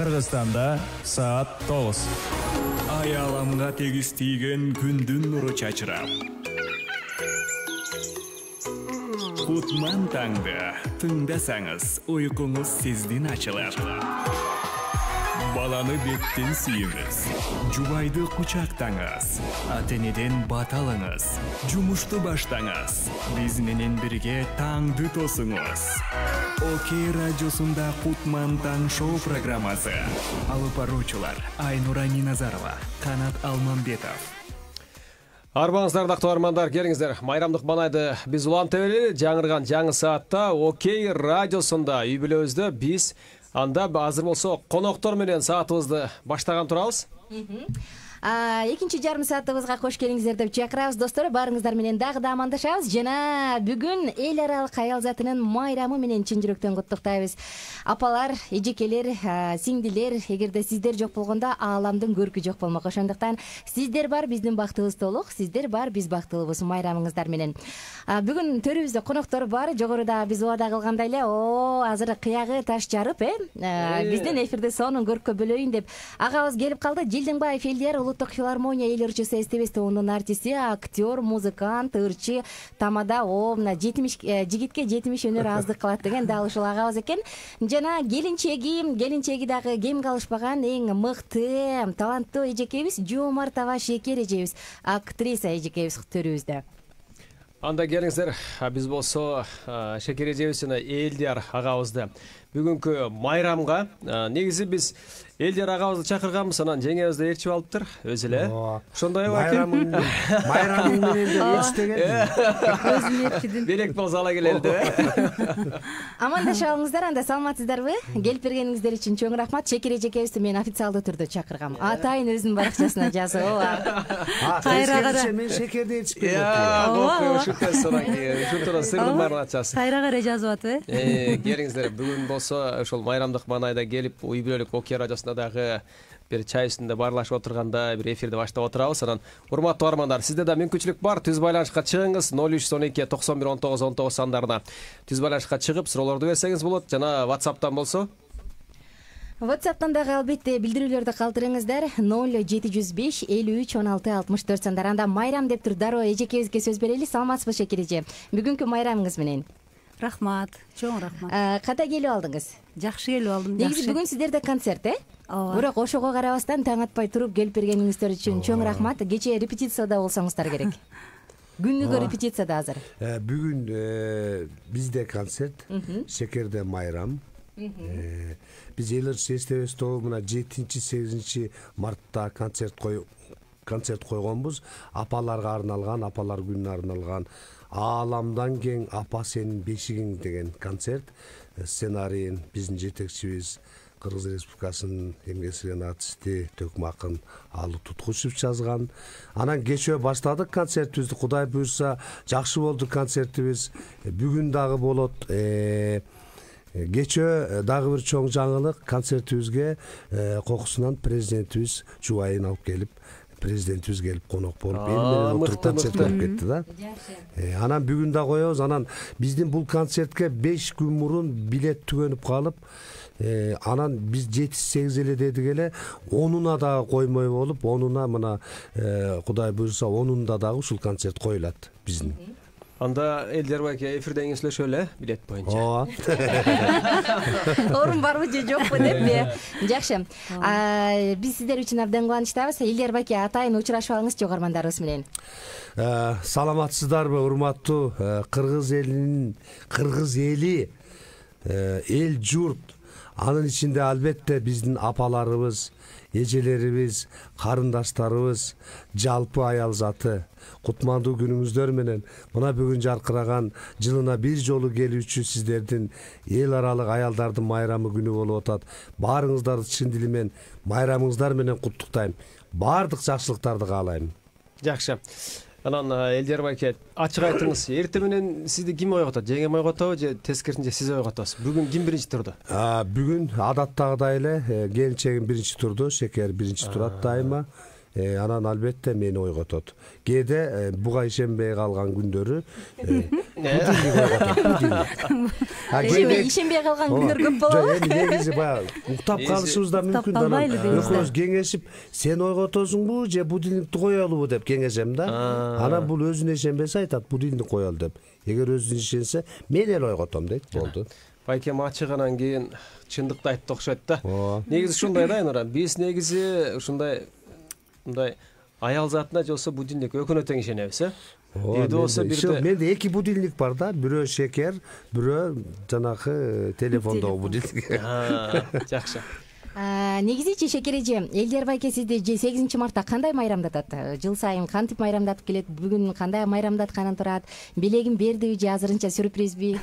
Кыргызстанда саат 9. Аяламга тегиз тийген күндүн нуру чачырап. Кутман таңды тыңдасаңыз, уйкуңуз сиздин ачылар. Баланы беттен сүйіңіз, жубайды кучактаңыз, ата-энеден бата алыңыз, жумушту баштаңыз, биз менен бирге таңды тосуңуз. Окей радиосунда Кутман таң шоу программасы. Алып баруучулар Айнура Ниназарова, Канат Алмамбетов. Арбаңыздар дактуу армандар, келиңиздер. Майрамдык банайды биз улантып эле, жаңырган жаңы саатта Окей радиосунда үй бүлөбүздө биз анда азыр болсо коноктор менен саатыбызды баштаган турабыз. Экинчи жарым саатыбызга кош келиңиздер деп чакырабыз, достор. Баарыңыздар менен дагы да амандашабыз. Жана бүгүн эл аралык аял затынын майрамы менен чын жүрөктөн куттуктайбыз. Апалар, эжекелер, сиңдилер, эгерде сиздер жок болгондо ааламдын көркү жок болмок. Ошондуктан сиздер бар, биздин бактыбыз толук, сиздер бар, биз бактылыбыз майрамыңыздар менен. Бүгүн төрүбүздө коноктор бар. Жогоруда биз убада кылгандай эле, азыр кыягы таш жарып, биздин эфирде сонун көрккө бөлөйүн деп агабыз келип калды. Жылдыңбаев Элдияр Улуттук филармония эл ырчысы СТБ тобунун артисти, актер, музыкант, ырчы, тамада мына 70 жигитке 70 өнөр аздык кылат деген дал ушул агабыз экен. Жана келинчеги дагы кем калышпаган эң мыкты, таланттуу эжекебиз Жоомарт аба Шекер эжебиз, актриса эжекебиз төрүбүздө. Анда келиңиздер, биз болсо Шекер эжебиз жана Элдияр агабызды бүгүнкү майрамга негизи биз Элдияр агабызды чакырганбыз, анан жеңебизди ээрчип алыптыр өзү эле. Ошондой экен. Майрамың менен де ээрчитеген. Өзүн ээрчидин. Берек болсо ала келели деп. Амандаша алыңыздар, анда саламатсыздарбы? Келип бергениңиздер үчүн чоң рахмат. Шекер эжекебизди мен официалдуу түрдө чакыргам. Атайын өзүнүн баракчасына жазып. Кайрага мен Шекерди ээрчип келдим. Шүтөс сонан кийин, шүтөрө сырдын баарын ачасыз. Кайрага жазып атып, Келиңиздер, бүгүн болсо ошол майрамдык маанайда келип, үй бүлөлүк Окей радиосунда дагы бир чай үстүндө баарлашып отурганда бир эфирди баштап отурабыз. Анан урматтуу армандар, сизде да мүмкүнчүлүк бар. Түз байланышка чыгыңыз 0312 91 19 19 сандарына. Түз байланышка чыгып суроолорду берсеңиз болот. Жана WhatsApp'тан болсо WhatsApp'тан дагы албетте билдирүүлөрдү калтырыңыздар. 0705 53 16 64 сандар. Анда майрам деп тур, дароо эжекебизге сөз берели. Саламатсызбы Шекер эже? Бүгүнкү майрамыңыз менен. Рахмат, чоң рахмат. Кандай келип алдыңыз? Жакшы келип алдым. Негизи бүгүн сиздерде концерт, Бирок ошого карабастан таң атпай туруп келип бергениңиздер үчүн чоң рахмат. Кече репетицияда болсоңуздар керек. Күнүгө репетицияда азыр. Бүгүн бизде концерт, Шекерде майрам. Биз эл ырчысы СТБ тобу мына 7-8 мартта концерт койгонбуз. Апаларга арналган, апалар күнүнө арналган Ааламдан кең апа сенин бешигиң деген концерт. Сценарийин биздин жетекчибиз Кыргыз Республикасынын эмгек сиңирген артисти Төкмакын Алуу Туткушев жазган. Анан кечөө баштадык концертибизди, Кудай буйрса жакшы болду концертибиз. Бүгүн дагы болот. Кечөө дагы бир чоң жаңылык, концертибизге кокусунан президентибиз жубайын алып келип, президентибиз келип конок болуп, эл менен отуруп концерт болуп кетти да. Анан бүгүн да коебуз. Анан биздин бул концертке 5 күн мурун билет түгөнүп калып, анан биз 7-8 эле дедик эле, 10-уна дагы коймой болуп, 10-уна мына Кудай буйрса 10-унда дагы ушул концерт коюлат биздин. Анда Элдияр байке эфирден сүйлөшөлү, билет боюнча. Орун барбы же жокпу деп. Жакшы. Биз сиздер үчүн абдан кубанычтабыз. Элдияр байке, атайын учурашып алыңыз жогормандарыбыз менен. Саламатсыздарбы, урматтуу кыргыз эли, эл журт. Анын ичинде албетте биздин апаларыбыз, эжелерибиз, карындаштарыбыз, жалпы аял заты кутмандуу күнүңүздөр менен мына бүгүн жаркыраган жылына бир жолу келүүчү сиздердин эл аралык аялдардын майрамы күнү болуп атат. Баарыңыздарды чын дилимен майрамыңыздар менен куттуктайм. Баардык жакшылыктарды каалайм. Жакшы. Анан Элдияр байке, ачык айтыңыз, эртең менен сизди ким ойготот? Жеңем ойготобу же тескерисинче сиз ойготосуз? Бүгүн ким биринчи турду? Бүгүн адаттагыдай эле келинчегим биринчи турду, Шекер биринчи турат дайыма. Анан албетте мени ойготот. Кээде буга ишенбей калган күндөрү ишенбей калган күндөр көп болобу? Эми негизи баягы уктап калышыбыз да мүмкүн да. Экөөбүз кеңешип, сен ойготосуңбу же будильникти коелубу деп кеңешем да. Анан бул өзүнө ишенбесе айтат, будильник коелу деп. Эгер өзүнө ишенсе, мен эле ойготом дейт, болду. Байкем ачыганан кийин чындыкты айтты окшойт да. Негизи ушундай да, Айнура. Биз негизи ушундай мындай аял затына же болсо будильник экөөнө тең ишенебиз, бирде болсо бирде. Менде 2 будильник бар да. Бирөө шекер, бирөө жанагы телефондогу будильник. Жакшы. Негизичи Шекер эже, Элдер байке сизди 8 мартта кандай майрамдатат? Жыл сайын кантип майрамдатып келет? Бүгүн кандай майрамдатканы турат? Белегин бердиби же азырынча сюрпризби?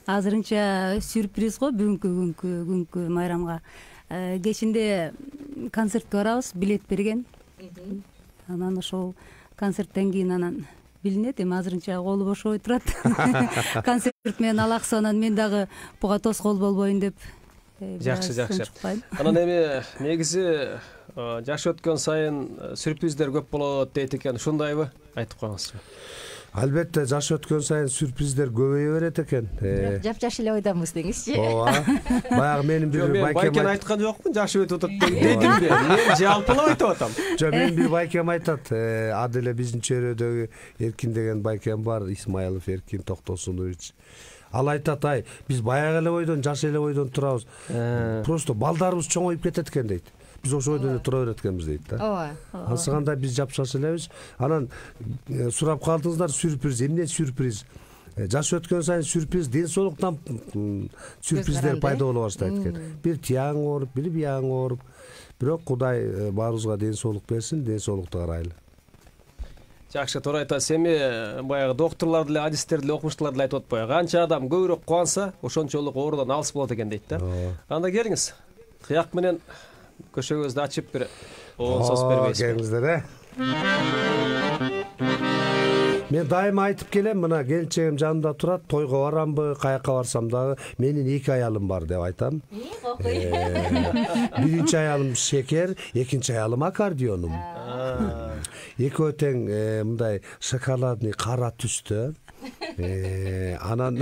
Азырынча сюрприз го бүгүнкү майрамга. Кечинде концертке барабыз, билет берген. Анан ошол концерттен кийин анан билинет, эми азырынча колу бошобой турат. Концерт менен алаксы, анан мен дагы буга тоскоол болбоюн деп. Жакшы. Анан эми негизи жаш өткөн сайын сюрприздер көп болот дейт экен. Ушундайбы? Айтып коюңузчу. Албетте, жаш өткөн сайын сюрприздер көбөйө берет экен. Жап-жаш эле ойдонбуз деңизчи. Ооба. Баягы менин бир байкем айткан жокмун, жаш өтүп атат дедимби? Мен жалпылап айтып атам. Жок, мен бир байкем айтат. Ады эле биздин чөйрөдөгү Эркин деген байкем бар, Исмаилов Эркин Токтосунович. Ал айтат, биз баягы эле ойдон, жаш эле ойдон турабыз. Просто балдарыбыз чоңоюп кетет экен дейт. Биз ошол ойдон эле тура берет экенбиз дейт да. Ооба. Ансыганда биз жапшаш элебиз. Анан сурап калдыңыздар, сюрприз. Эмне сюрприз? Жаш өткөн сайын сюрприз, ден соолуктан сюрприздер пайда боло баштайт экен. Бир тияң ооруп, бир бияң ооруп. Бирок Кудай баарыбызга ден соолук берсин, ден соолукту карайлы. Жакшы, туура айтасыз. Эми баягы докторлор деле, адистер деле, окумуштуулар деле айтып атпайбы? Канча адам көбүрөөк кубанса, ошончолук оорудан алыс болот экен дейт да. Анда келиңиз. Кыяк менен көшөгүбүздү ачып бир оон сөз бербейсизби? Келиңиздер, Мен дайыма айтып келем, мына келинчегим жанымда турат, тойго барамбы, каяка барсам дагы менин 2 аялым бар деп айтам. Биринчи аялым Шекер, экинчи аялым аккордеонум. Экөө тең мындай шоколадный кара түстө. Анан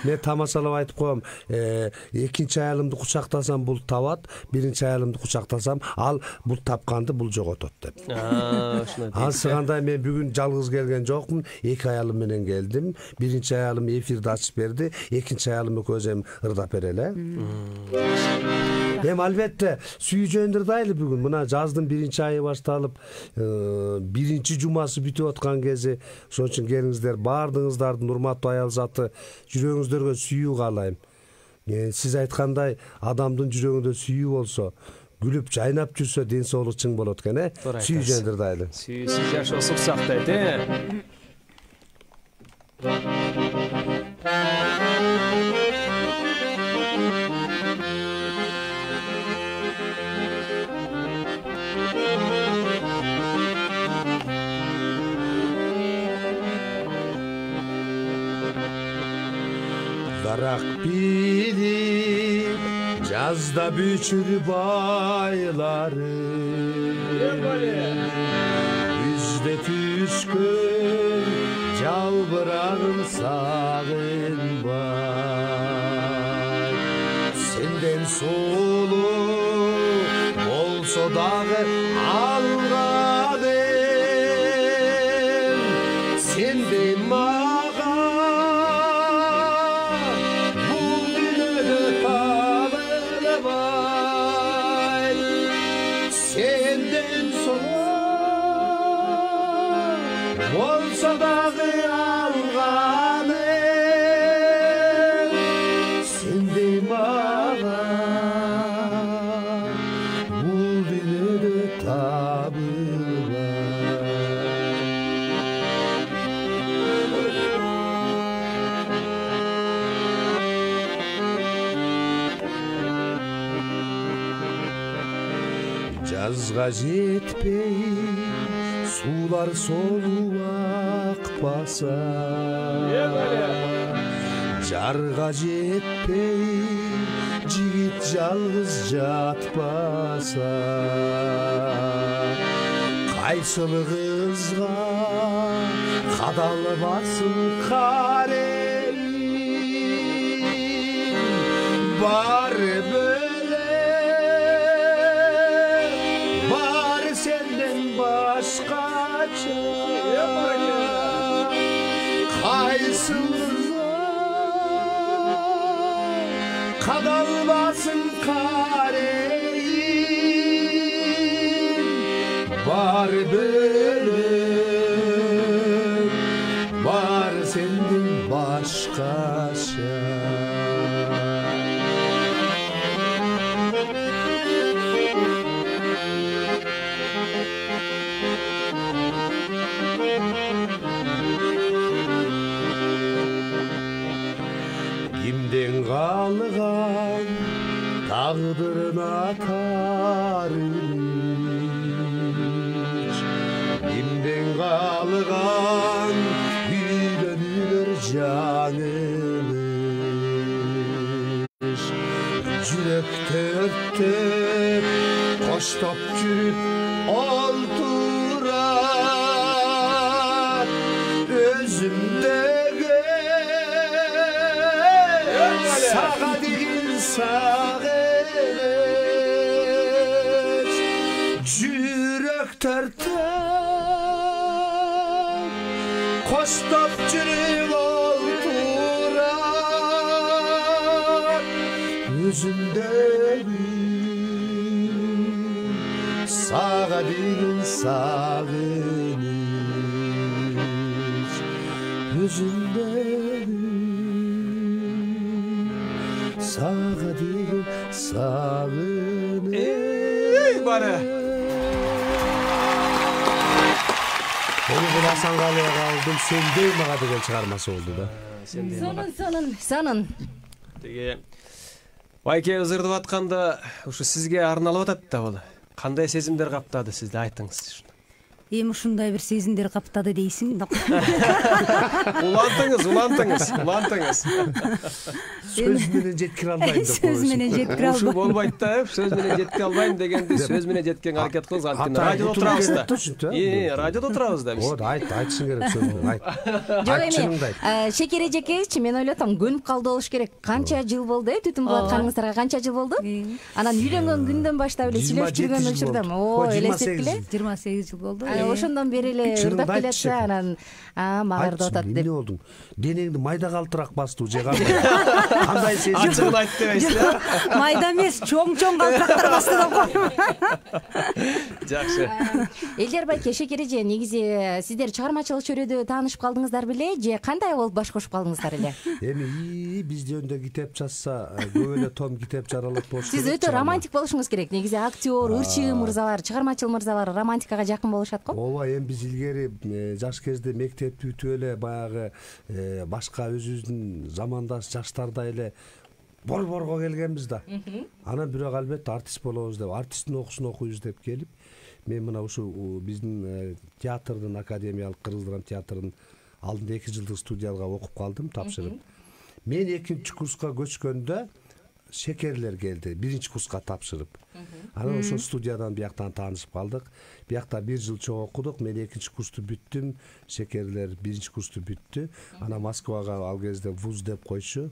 мен тамашалап айтып коем, экинчи аялымды кучактасам бул табат, биринчи аялымды кучактасам ал бул тапканды бул жоготот деп. Ансыганда мен бүгүн жалгыз келген жокмун, 2 аялым менен келдим. Биринчи аялым эфирди ачып берди, экинчи аялым экөөбүз эми ырдап берели. Эми албетте сүйжөндүрдайлы бүгүн. Мына жаздын биринчи айы башталып, биринчи жумасы бүтүп аткан кези, ошон үчүн келиңиздер, баардыгыңыздардын урматтуу аял заты жүрөгүңүздөргө сүйүү каалайм. Сиз айткандай, адамдын жүрөгүндө сүйүү болсо, күлүп жайнап жүрсө ден соолук чың болот экен, сүйжөндүрдайлы. Сүйүүсүз жашоо сук сактайт, Дарак билип жазда бүчүр байлары, күздө түшкөн жалбырагым сагынбай. Сенден солуу болсо дагы алгадым, сенден болсо дагы алганым, сендей мага бул дүйнөдө табылбай. Жазга жетпей суулар солуп акпаса, жарга жетпей жигит жалгыз жатпаса, кайсыл кызга кадалбасын карейин, баары бөлөк, баары сенден башкача. Кайсыл kadalmasın kareyin, var bölüm, var senden başkaşa. Kimden kalgan tağdırına tarih, kimden kalgan büylenir canımız. Yürek törtüp koştop yürüp oldurar özümdeki sağa değil sağız, yürek törtüp koştop yürüp oldurar özümdeki sağa değil sağız, özümdeki sağa değil sağını. Bari. Onu bulasan kalıyor kaldım. Sen değil mi kadar çıkarması oldu da. Сонун. Теге Байке ызырдып атканда ушу сизге арналып атат да бул. Кандай сезимдер каптады сизди, айтыңыз. Эми ушундай бир сезимдер каптады дейсиң. Улантыңыз. Söz менен жеткире албайм деп. Сөз менен жеткире Ушу албайм. болбойт да, сөз менен жеткире албайм дегенди сөз менен жеткенге аракет кылыңыз. Анткени радиодо турабыз да. Радиодо турабыз да биз. Вот айтышың керек сөз менен. Айт. Жок эми, Шекер эжекейчи, мен ойлотом көнүп калды болуш керек. Канча жыл болду, түтүн булатканыңыздарга канча жыл болду? Анан үйлөнгөн күндөн баштап эле сүйлөшүп жүргөн учурдам. О, элестеткиле. 28 жыл болду. Ошондон бери эле ырдап келатса, анан мага ырдап атат деп. Эмне болдуң? Денеңди майда калтырак басты же кандай? Кандай сезим? Ачыгын айт дебейсиз. Майда эмес, чоң калтырактар басты деп коем. Жакшы. Элдер Байке, Шекер эже, негизи сиздер чыгармачылык чөйрөдө таанышып калдыңыздар беле же кандай болуп баш кошуп калдыңыздар эле? Эми биз жөнүндө китеп жазса, көп эле том китеп жаралат болуш керек. Сиз өтө романтик болушуңуз керек. Негизи актер, ырчы мырзалар, чыгармачыл мырзалар романтикага жакын болушат го. Ооба, эми биз илгери жаш кезде мектепти бүтүп эле баягы башка өзүбүздүн замандаш жаштардай эле борборго келгенбиз да. Анан бирок албетте артист болобуз деп, артисттин окуусун окуйбуз деп келип, мен мына ушу биздин театрдын, академиялык Кыргыз драма театрынын алдында 2 жылдык студияга окуп калдым, тапшырып. Мен 2-нчи курска көчкөндө Шекерлер келди, 1-нчи курска тапшырып. Анан ошол студиядан бияктан таанышып калдык. Биякта 1 жыл чоң окудук. Мен 2-нчи курсту бүттүм. Шекерлер 1-нчи курсту бүттү. Анан Москвага ал кезде вуз деп койчу.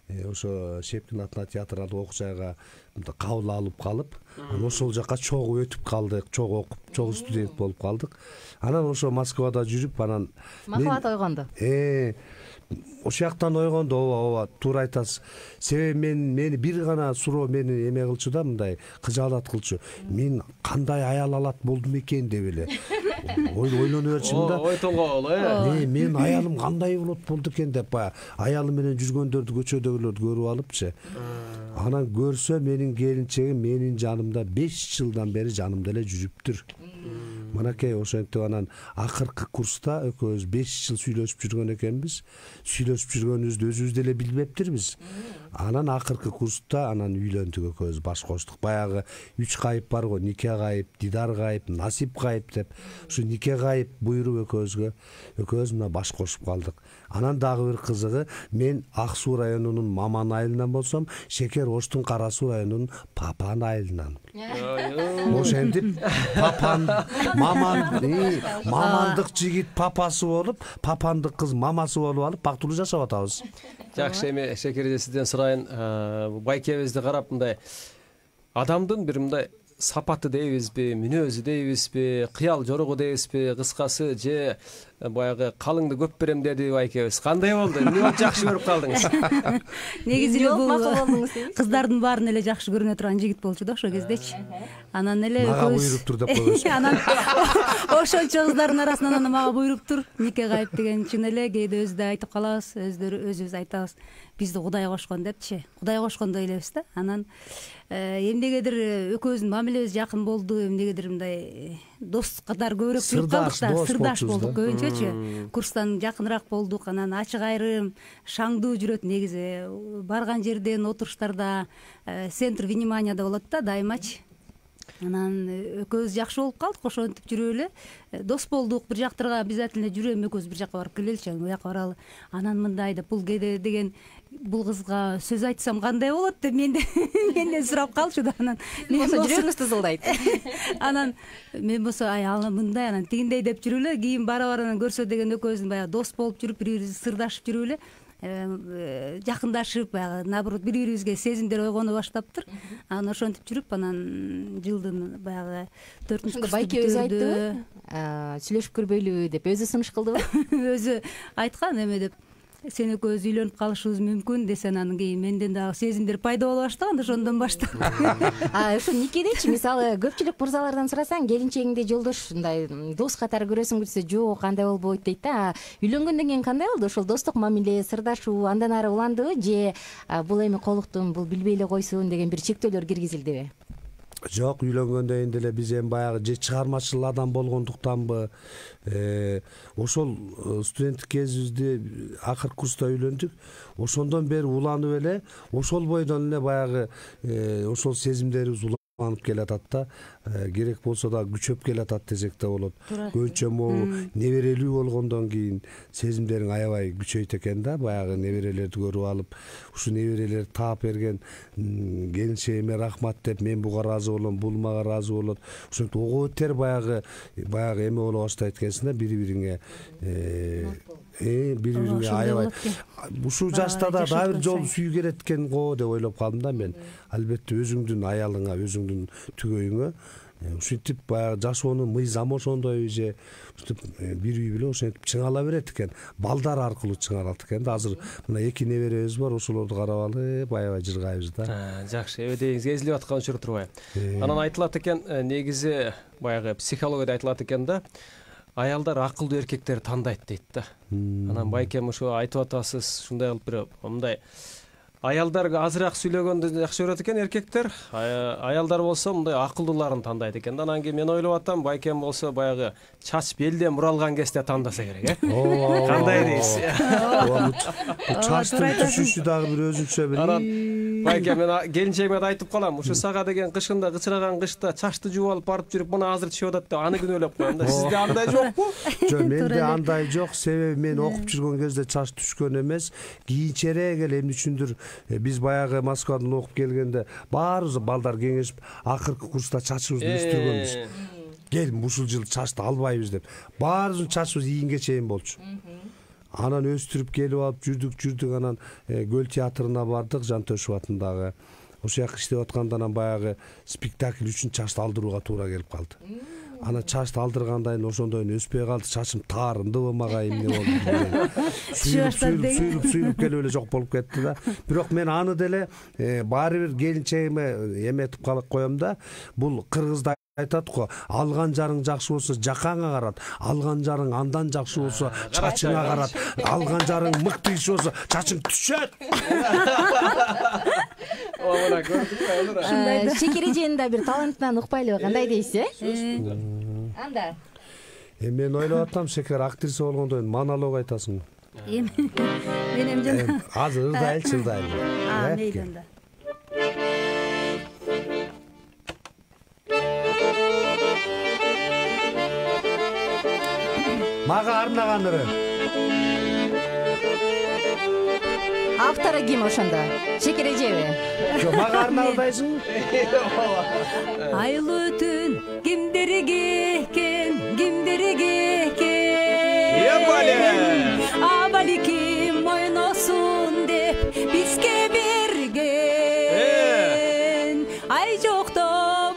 Ошо Шепкин атына театралык окуу жайга кабыл алып калып, анан ошол жака чогуу өтүп калдык, чогуу окуп, чогуу студент болуп калдык. Анан ошо Москвада жүрүп, анан махабат ойгонду. Ошол жактан ойгондо, ооба, туура айтасыз. Себеби мени бир гана суроо мени эме кылчу да, мындай кыжаалат кылчу. Мен кандай аял алат болдум экен деп эле ойлонуп берчүмүн да. Ой толгоолу, мен аялым кандай болот болду экен деп, баягы аялым менен жүргөндөрдү көчөдөгүлөрдү көрүп алыпчы. Анан көрсө менин келинчегим менин жанымда 5 жылдан бери жанымда эле жүрүптүр. Мынакей ошентип анан акыркы курста экөөбүз 5 жыл сүйлөшүп жүргөн экенбиз. Сүйлөшүп жүргөнүбүздү өзүбүз деле билбептирбиз. Анан акыркы курста анан үйлөндүк экөөбүз, баш коштук. Баягы 3 кайып бар го, нике кайып, дидар кайып, насип кайып деп. Ушу нике кайып буйруп экөөбүз мына баш кошуп калдык. Анан дагы бир кызыгы, мен Ак Суу районунун Маман айылынан болсом, Шекер Оштун Кара Суу районунун Папан айылынан. Ошентип Папан, Мамандык жигит папасы болуп, Папандык кыз мамасы болуп алып бактылуу жашап атабыз. Жакшы, эми Шекер эже сизден сурайын, байкебизди карап мындай адамдын бир мындай сапаты дейбизби, мүнөзү дейбизби, кыял жорогу дейбизби, кыскасы же баягы калыңды көп берем деди байкебиз. Кандай болду? Эмне болуп жакшы көрүп калдыңыз? Негизи эле бул кыздардын баарын эле жакшы көрүнө турган жигит болчу да ошол кездечи. Анан эле мага буйруптур деп коебуз. Анан ошончо кыздардын арасынан анан мага буйруптур нике кайып деген чын эле кээде өзү да айтып калабыз, өзүбүз айтабыз. Бизди Кудай кошкон депчи. Кудай кошкондой элебиз да. Анан эмнегедир экөөбүздүн мамилебиз жакын болду, эмнегедир мындай дос катары көбүрөөк жүрүп калдык да, сырдаш болдук көбүнчөчү. Курстан жакыныраак болдук, анан ачык айрым, шаңдуу жүрөт негизи. Барган жерден отуруштарда центр вниманияда болот да дайымачы. Анан экөөбүз жакшы болуп калдык, ошентип жүрүп эле дос болдук. Бир жактарга обязательно жүрөм, экөөбүз бир жакка барып келеличи, бу жакка баралы. Анан мындай деп бул кээде деген бул кызга сөз айтсам кандай болот деп менден сурап калчу да. Анан мен болсо жүрөгүңүз тызылдайт. Анан мен болсо ал мындай анан тигиндей деп жүрүп эле, кийин бара-баранан көрсө деген экөөбүздүн баягы дос болуп жүрүп, бири-бирибизди сырдашып жүрүп эле жакындашып, баягы наоборот бири-бирибизге сезимдер ойгоно баштаптыр. Анан ошентип жүрүп, анан жылдын баягы 4-курсту байке өзү айттыбы? Сүйлөшүп көрбөйлүбү деп өзү сунуш кылдыбы? Өзү айткан эме деп. Сен экөөбүз үйлөнүп калышыбыз мүмкүн десен, анан кийин менден дагы сезимдер пайда боло баштаган, ошондон баштап. Ошо никедечи мисалы көпчүлүк мырзалардан сурасаң, келинчегиңди жолдош мындай дос катары көрөсүң десе, жок, андай болбойт дейт да. Үйлөнгөндөн кийин кандай болду? Ошол достук мамиле, сырдашуу андан ары уландыбы же бул эми колуктум, бул билбей эле койсун деген бир чектөөлөр киргизилдиби? Жок, үйлөнгөндөн кийин деле биз эми баягы же чыгармачыл адам болгондуктанбы, ошол студенттик кезибизди акыркы курста үйлөндүк. Ошондон бери уланып эле, ошол бойдон эле баягы ошол сезимдерибиз уланып келатат да. Керек болсо да күчөп келатат десек да болот. Көбүнчө могу неберелүү болгондон кийин сезимдериң аябай күчөйт экен да. Баягы неберелерди көрүп алып, ушу неберелерди таап берген келинчегиме рахмат деп, мен буга ыраазы болом, бул мага ыраазы болот. Ошентип ого бетер баягы эме боло баштайт экенсиң да, бири-бириңе бири-бириңе аябай. Ушул жашта да дагы бир жолу сүйүү керек экен го деп ойлоп калдым да мен. Албетте өзүңдүн аялыңа, өзүңдүн түгөйүңө ушинтип баягы жашоонун мыйзамы ошондой же бири бийле ошентип чыңала берет экен. Балдар аркылуу чыңалат экен да. Азыр мына 2 неберебиз бар, ошолорду карап алып аябай жыргайбыз да. Жакшы, эбедейиңизге эзилип аткан учур турбайбы? Анан айтылат экен, негизи баягы психологияда айтылат экен да, аялдар акылдуу эркектерди тандайт дейт да. Анан байкем ошо айтып атасыз, ушундай кылып бир мындай аялдарга азыраак сүйлөгөндү жакшы көрөт экен эркектер, аялдар болсо мындай акылдууларын тандайт экен. Анан кийин мен ойлоп атам, байкем болсо баягы чач белден буралган кезде тандаса керек, Кандай дейсиз? Чачтын түшүшү дагы бир өзүнчө бир. Анан байкем мен келинчегиме да айтып калам, ушу сага деген кышында, кычыраган кышта чачты жууп алып барып жүрүп, мына азыр түшүп атат деп аны күнөөлөп коем да. Сизде андай жокпу? Жок, менде андай жок. Себеби мен окуп жүргөн кезде чач түшкөн эмес, кийинчерээк эле эмне үчүндүр биз баягы Москвадан окуп келгенде баарыбыз балдар кеңешип акыркы курста чачыбызды өстүргөнбүз. Кел, ушул жыл чачты албайбыз деп. Баарыбыздын чачыбыз ийинге чейин болчу. Анан өстүрүп келип алып жүрдүк, анан Көл театрына бардык, Жантөшев атындагы. Ошол жака иштеп атканда анан баягы спектакль үчүн чачты алдырууга туура келип калды. Ана чачты алдыргандан ошондой өспөй калды, чачым таарындыбы мага эмне болду? Сүйүлүп келип эле жок болуп кетти да. Бирок мен аны деле баары бир келинчегиме эметип коем да. Бул кыргызда айтат го, алган жарың жакшы болсо жакаңа карат, алган жарың андан жакшы болсо чачыңа карат, алган жарың мыкты иш болсо чачың түшөт. Шекер эженин да бир талантынан укпайлыбы, кандай дейсиз, Анда. Мен ойлоп атам, Шекер актриса болгондо монолог айтасың. Менен жана. Азыр ырдайлчы. Мейли анда. Мага арнаган ыры. Автору ким ошондо? Шекер эжеби? Жок, мага арнагайсың. Айлы түн кимдерге экен, кимдерге экен. Абаликим ойносун деп бизге берген. Ай жокто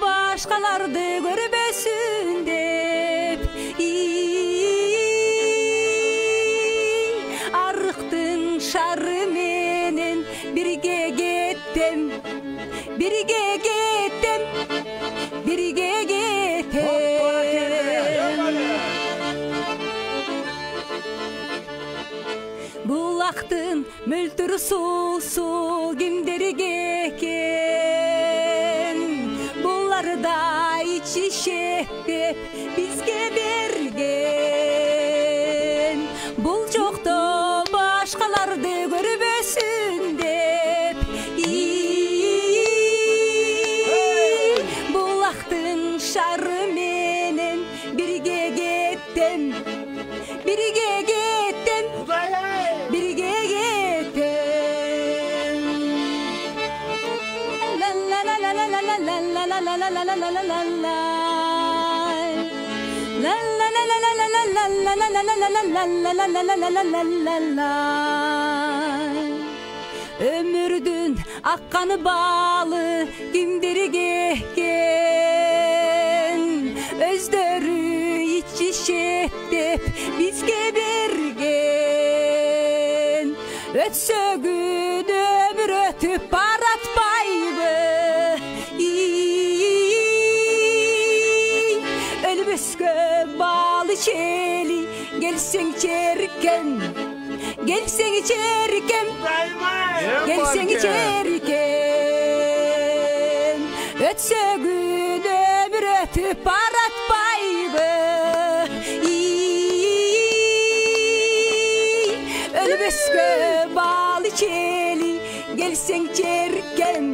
башкаларды көрбөсүн деп. Арыктын шары менен бирге кеттим. Birge gittim, birge gittim. Bulaktın mültür susu kimderge eken. Bunları da içişetti bizge bergen. Bul çoktu başkalarda görübösün dep. Şarı menen birge gittim, birge gittim, birge gittim. La la la la la la la la la la la la la la la la la la. La la la la la la la la la la la la la la la la la. Ömürdün akkanı bağlı kimderge eken. Özdörü içişettip bizge bergen. Ötsögün ömür ötüp baratpaydı. Ölbüskö bağlı çeli gelsen çerken. Gelsen içerken, gelsen içerken. Ötsögün ömür ötüp baratpaydı. Ölbüskö bağlı çeli gelsen içerken.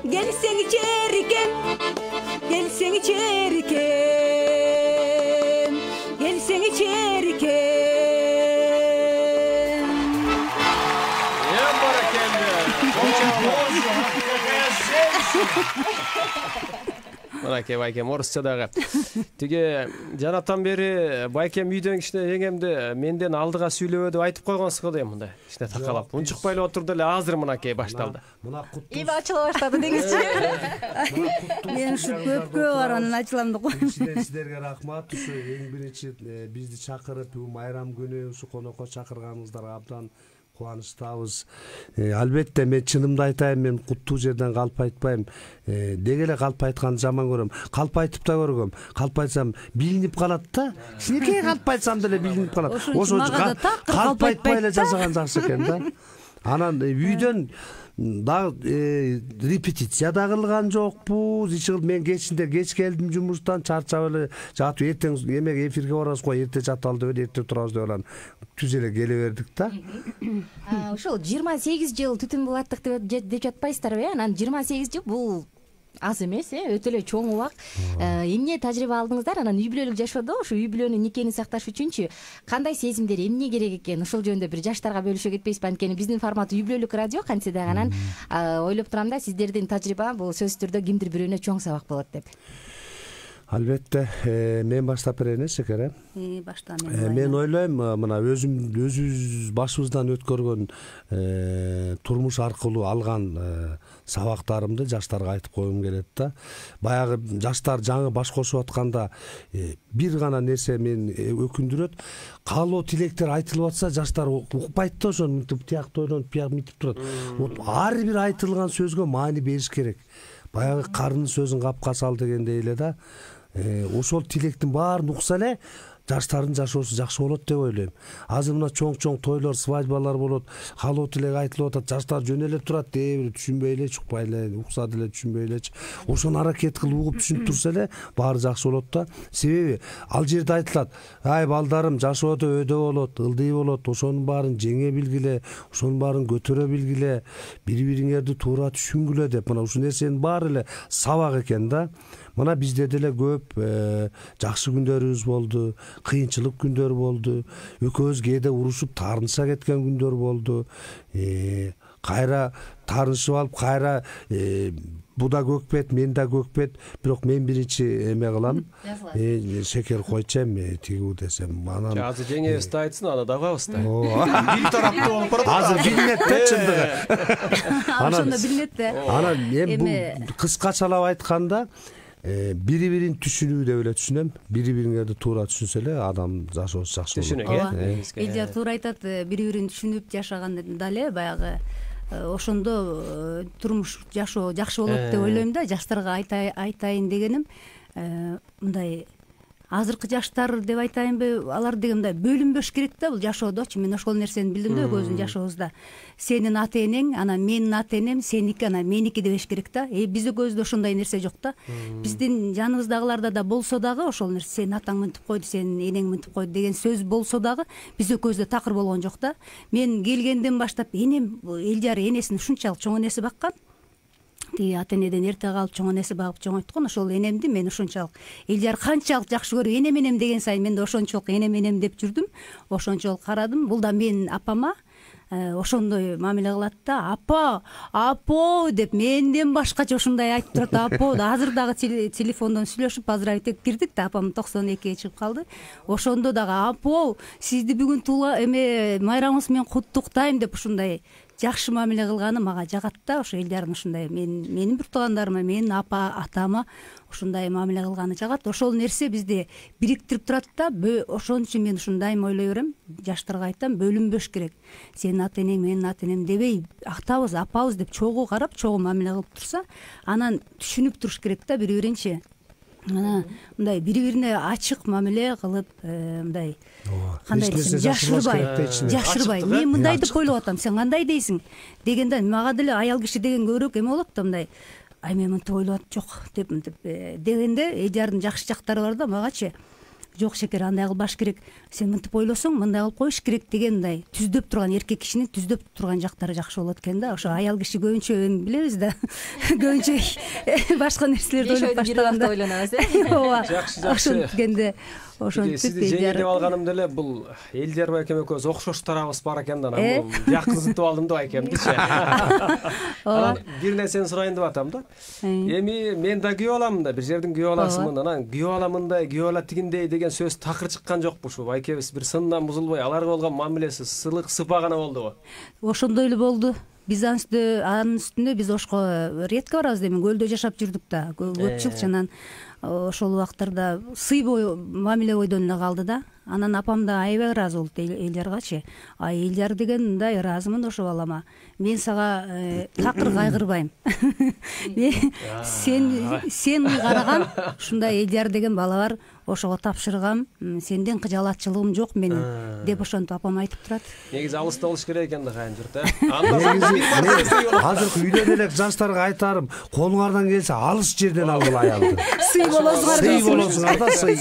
Gelsen içerken, gelsen içerken. Gelsen içerken. Мынакей байкем орусча дагы. Тиги жанатан бери байкем үйдөн кичине жеңемди менден алдыга сүйлөбө деп айтып койгонсуз го дейм мындай. Кичине такалап. Унчукпай эле отурду эле азыр мынакей башталды. Мына куттуу. Иби ачыла баштады деңизчи. Мен ушу көпкө баранын ачылам деп коем. Сиздерге рахмат. Ушу эң биринчи бизди чакырып, майрам күнү ушу конокко чакырганыңыздарга абдан кубанычтабыз. Албетте мен чынымды айтайын, мен куттуу жерден калп айтпайм. Деге эле калп айтканды жаман көрөм. Калп айтып да көргөм. Калп айтсам билинип калат да. Кичинекей калп айтсам деле билинип калат. Ошо калп айтпай эле жасаган жакшы экен да. Анан үйдөн дагы репетиция да кылган жокпуз. Мен кечинде кеч келдим жумуштан, чарчап эле жатып эртең эмек эфирге барабыз го, эрте жаталы деп эрте турабыз деп анан түз эле келе бердик да. Ошол 28 жыл түтүн булаттык деп жатпайсыздарбы? Анан 28 жыл бул аз эмес, өтө эле чоң убак. Эмне тажрыйба алдыңыздар? Анан үй бүлөлүк жашоодо ушу үй бүлөнүн никени сакташ үчүнчү кандай сезимдер, эмне керек экен? Ошол жөнүндө бир жаштарга бөлүшө кетпейсизби? Анткени биздин формат үй бүлөлүк радио кантсе дагы. Анан ойлоп турам да, сиздердин тажрыйба бул сөзсүз түрдө кимдир бирөөнө чоң сабак болот деп. Албетте, мен баштап берейин, Шекер. Башта мен ойлойм, мына өзүбүз башыбыздан өткөргөн турмуш аркылуу алган сабактарымды жаштарга айтып койгум келет да. Баягы жаштар жаңы баш кошуп атканда бир гана нерсе мени өкүндүрөт. Каалоо тилектер айтылып атса, жаштар укпайт да, ошону мынтип тияк тойлонуп бияк мынтип турат. Ар бир айтылган сөзгө маани бериш керек. Баягы карын сөзүн капка сал дегендей эле да. Ошол тилектин баарын укса эле жаштардын жашоосу жакшы болот деп ойлойм. Азыр мына чоң тойлор, свадьбалар болот, калоо тилек айтылып атат, жаштар жөнөлүп турат, дээ бир түшүнбөй эле, укпай эле, уксат эле, түшүнбөй элечи. Ошону аракет кылып угуп түшүнүп турса эле баары жакшы болот да. Себеби ал жерде айтылат, ай балдарым жашоодо өйдө болот, ылдый болот, ошонун баарын жеңе билгиле, ошонун баарын көтөрө билгиле, бири-бириңерди туура түшүнгүлө деп. Мына ушул нерсенин баары эле сабак экен да. Мына бизде деле көп жакшы күндөрүбүз болду, кыйынчылык күндөр болду, экөөбүз кээде урушуп таарыныша кеткен күндөр болду. Кайра таарынышып алып, кайра бу да көкпет, мен да көкпет, бирок мен биринчи эме кылам, шекер койчом, тигүү десем, анан азыр жеңебиз да айтсын, аны да коебуз да. Бир тараптуу болуп барат. Азыр билинет да чындыгы. Ошондо билинет да. Анан мен бул кыскачалап айтканда бири-бирин түшүнүү деп эле түшүнөм. Бири-бириңерди туура түшүнсө эле адам жашоосу жакшы болот. Түшүнөк, Элжар туура айтат, бири-бирин түшүнүп жашаганда эле баягы ошондо турмуш жашоо жакшы болот деп ойлойм да. Жаштарга айтайын дегеним, мындай азыркы жаштар деп айтайынбы, алар деген мындай бөлүнбөш керек да бул жашоодочу. Мен ошол нерсени билдим да өзүнүн жашообузда. Сенин ата энең, анан менин ата энем, сеники, анан меники дебеш керек да. Биз экөөбүздө ошондой нерсе жок да. Биздин жаныбыздагыларда да болсо дагы ошол нерсе, сенин атаң мынтип койду, сенин энең мынтип койду деген сөз болсо дагы биз экөөбүздө такыр болгон жок да. Мен келгенден баштап энем, Элжар энесин ушунчалык чоң энеси баккан. Тиги ата энеден эрте калып чоң энеси багып чоңойткон, ошол энемди мен ушунчалык Элжар канчалык жакшы көрүп, энем деген сайын мен да ошончолук энем деп жүрдүм, ошончолук карадым. Бул да менин апама ошондой мамиле кылат да. Апо деп менден башкача ушундай айтып турат. Апо да азыр дагы телефондон сүйлөшүп поздравить этип кирдик да, апам 92-ге чыгып калды. Ошондо дагы апо сизди бүгүн майрамыңыз менен куттуктайм деп ушундай жакшы мамиле кылганы мага жагат да. Ошо Элжардын ушундай менин бир туугандарыма, менин атама ушундай мамиле кылганы жагат. Ошол нерсе бизди бириктирип турат да. Ошон үчүн мен ушундайым ойлой берем. Жаштарга айтам, бөлүнбөш керек. Сенин ата энең, менин ата энем дебей, атабыз, апабыз деп чогуу карап, чогуу мамиле кылып турса, анан түшүнүп туруш керек да бири-биринчи. Мына мындай бири-бирине ачык мамиле кылып, мындай кандай десем, жашырбай. Мен мындай деп ойлоп атам, сен кандай дейсиң дегенде мага деле аял киши деген көбүрөөк эме болот да, мындай ай мен мынтип ойлоп жок деп дегенде Элжардын жакшы жактары бар да. Магачы жок шекер, андай кылбаш керек, сен мынтип ойлосоң мындай кылып коюш керек деген мындай түздөп турган, эркек кишинин түздөп турган жактары жакшы болот экен да. Ошо аял киши көбүнчө эми билебиз да, көбүнчө башка нерселерди ойлоп баштаганда ооба ошенткенде ошентип сизди жеңилдеп алганым деле бул Элжар байкем экөөбүз окшош тарабыбыз бар экен да, анан жакынсынтып алдым да байкемдичи. Анан бир нерсени сурайын деп атам да. Эми мен да күйөө аламын да, бир жердин күйөө аласымын, анан күйөө аламындай, күйөө ала тигиндей деген сөз такыр чыккан жокпу ушу? Байкебиз бир сындан бузулбай, аларга болгон мамилеси сылык сыпа гана болдубу? Ошондой эле болду. Биз анын үстүндө биз Ошко редко барабыз да, эми көлдө жашап жүрдүк да көп жыл. Анан ошол убактарда сый мамиле бойдон эле калды да. Анан апам да аябай ыраазы болду Элжаргачы. Элжар деген мындай ыраазымын ошо балама. Мен сага такыр кайгырбайм. Сен караган ушундай Элжар деген бала бар, ошого тапшыргам, сенден кыжалатчылыгым жок менин деп ошентип апам айтып турат. Негизи алыста болуш керек экен да, кайын журт азыркы үйлөнө элек жаштарга айтарым, колуңардан келсе алыс жерден алгыла аялды. Сый болосуңар да, сый.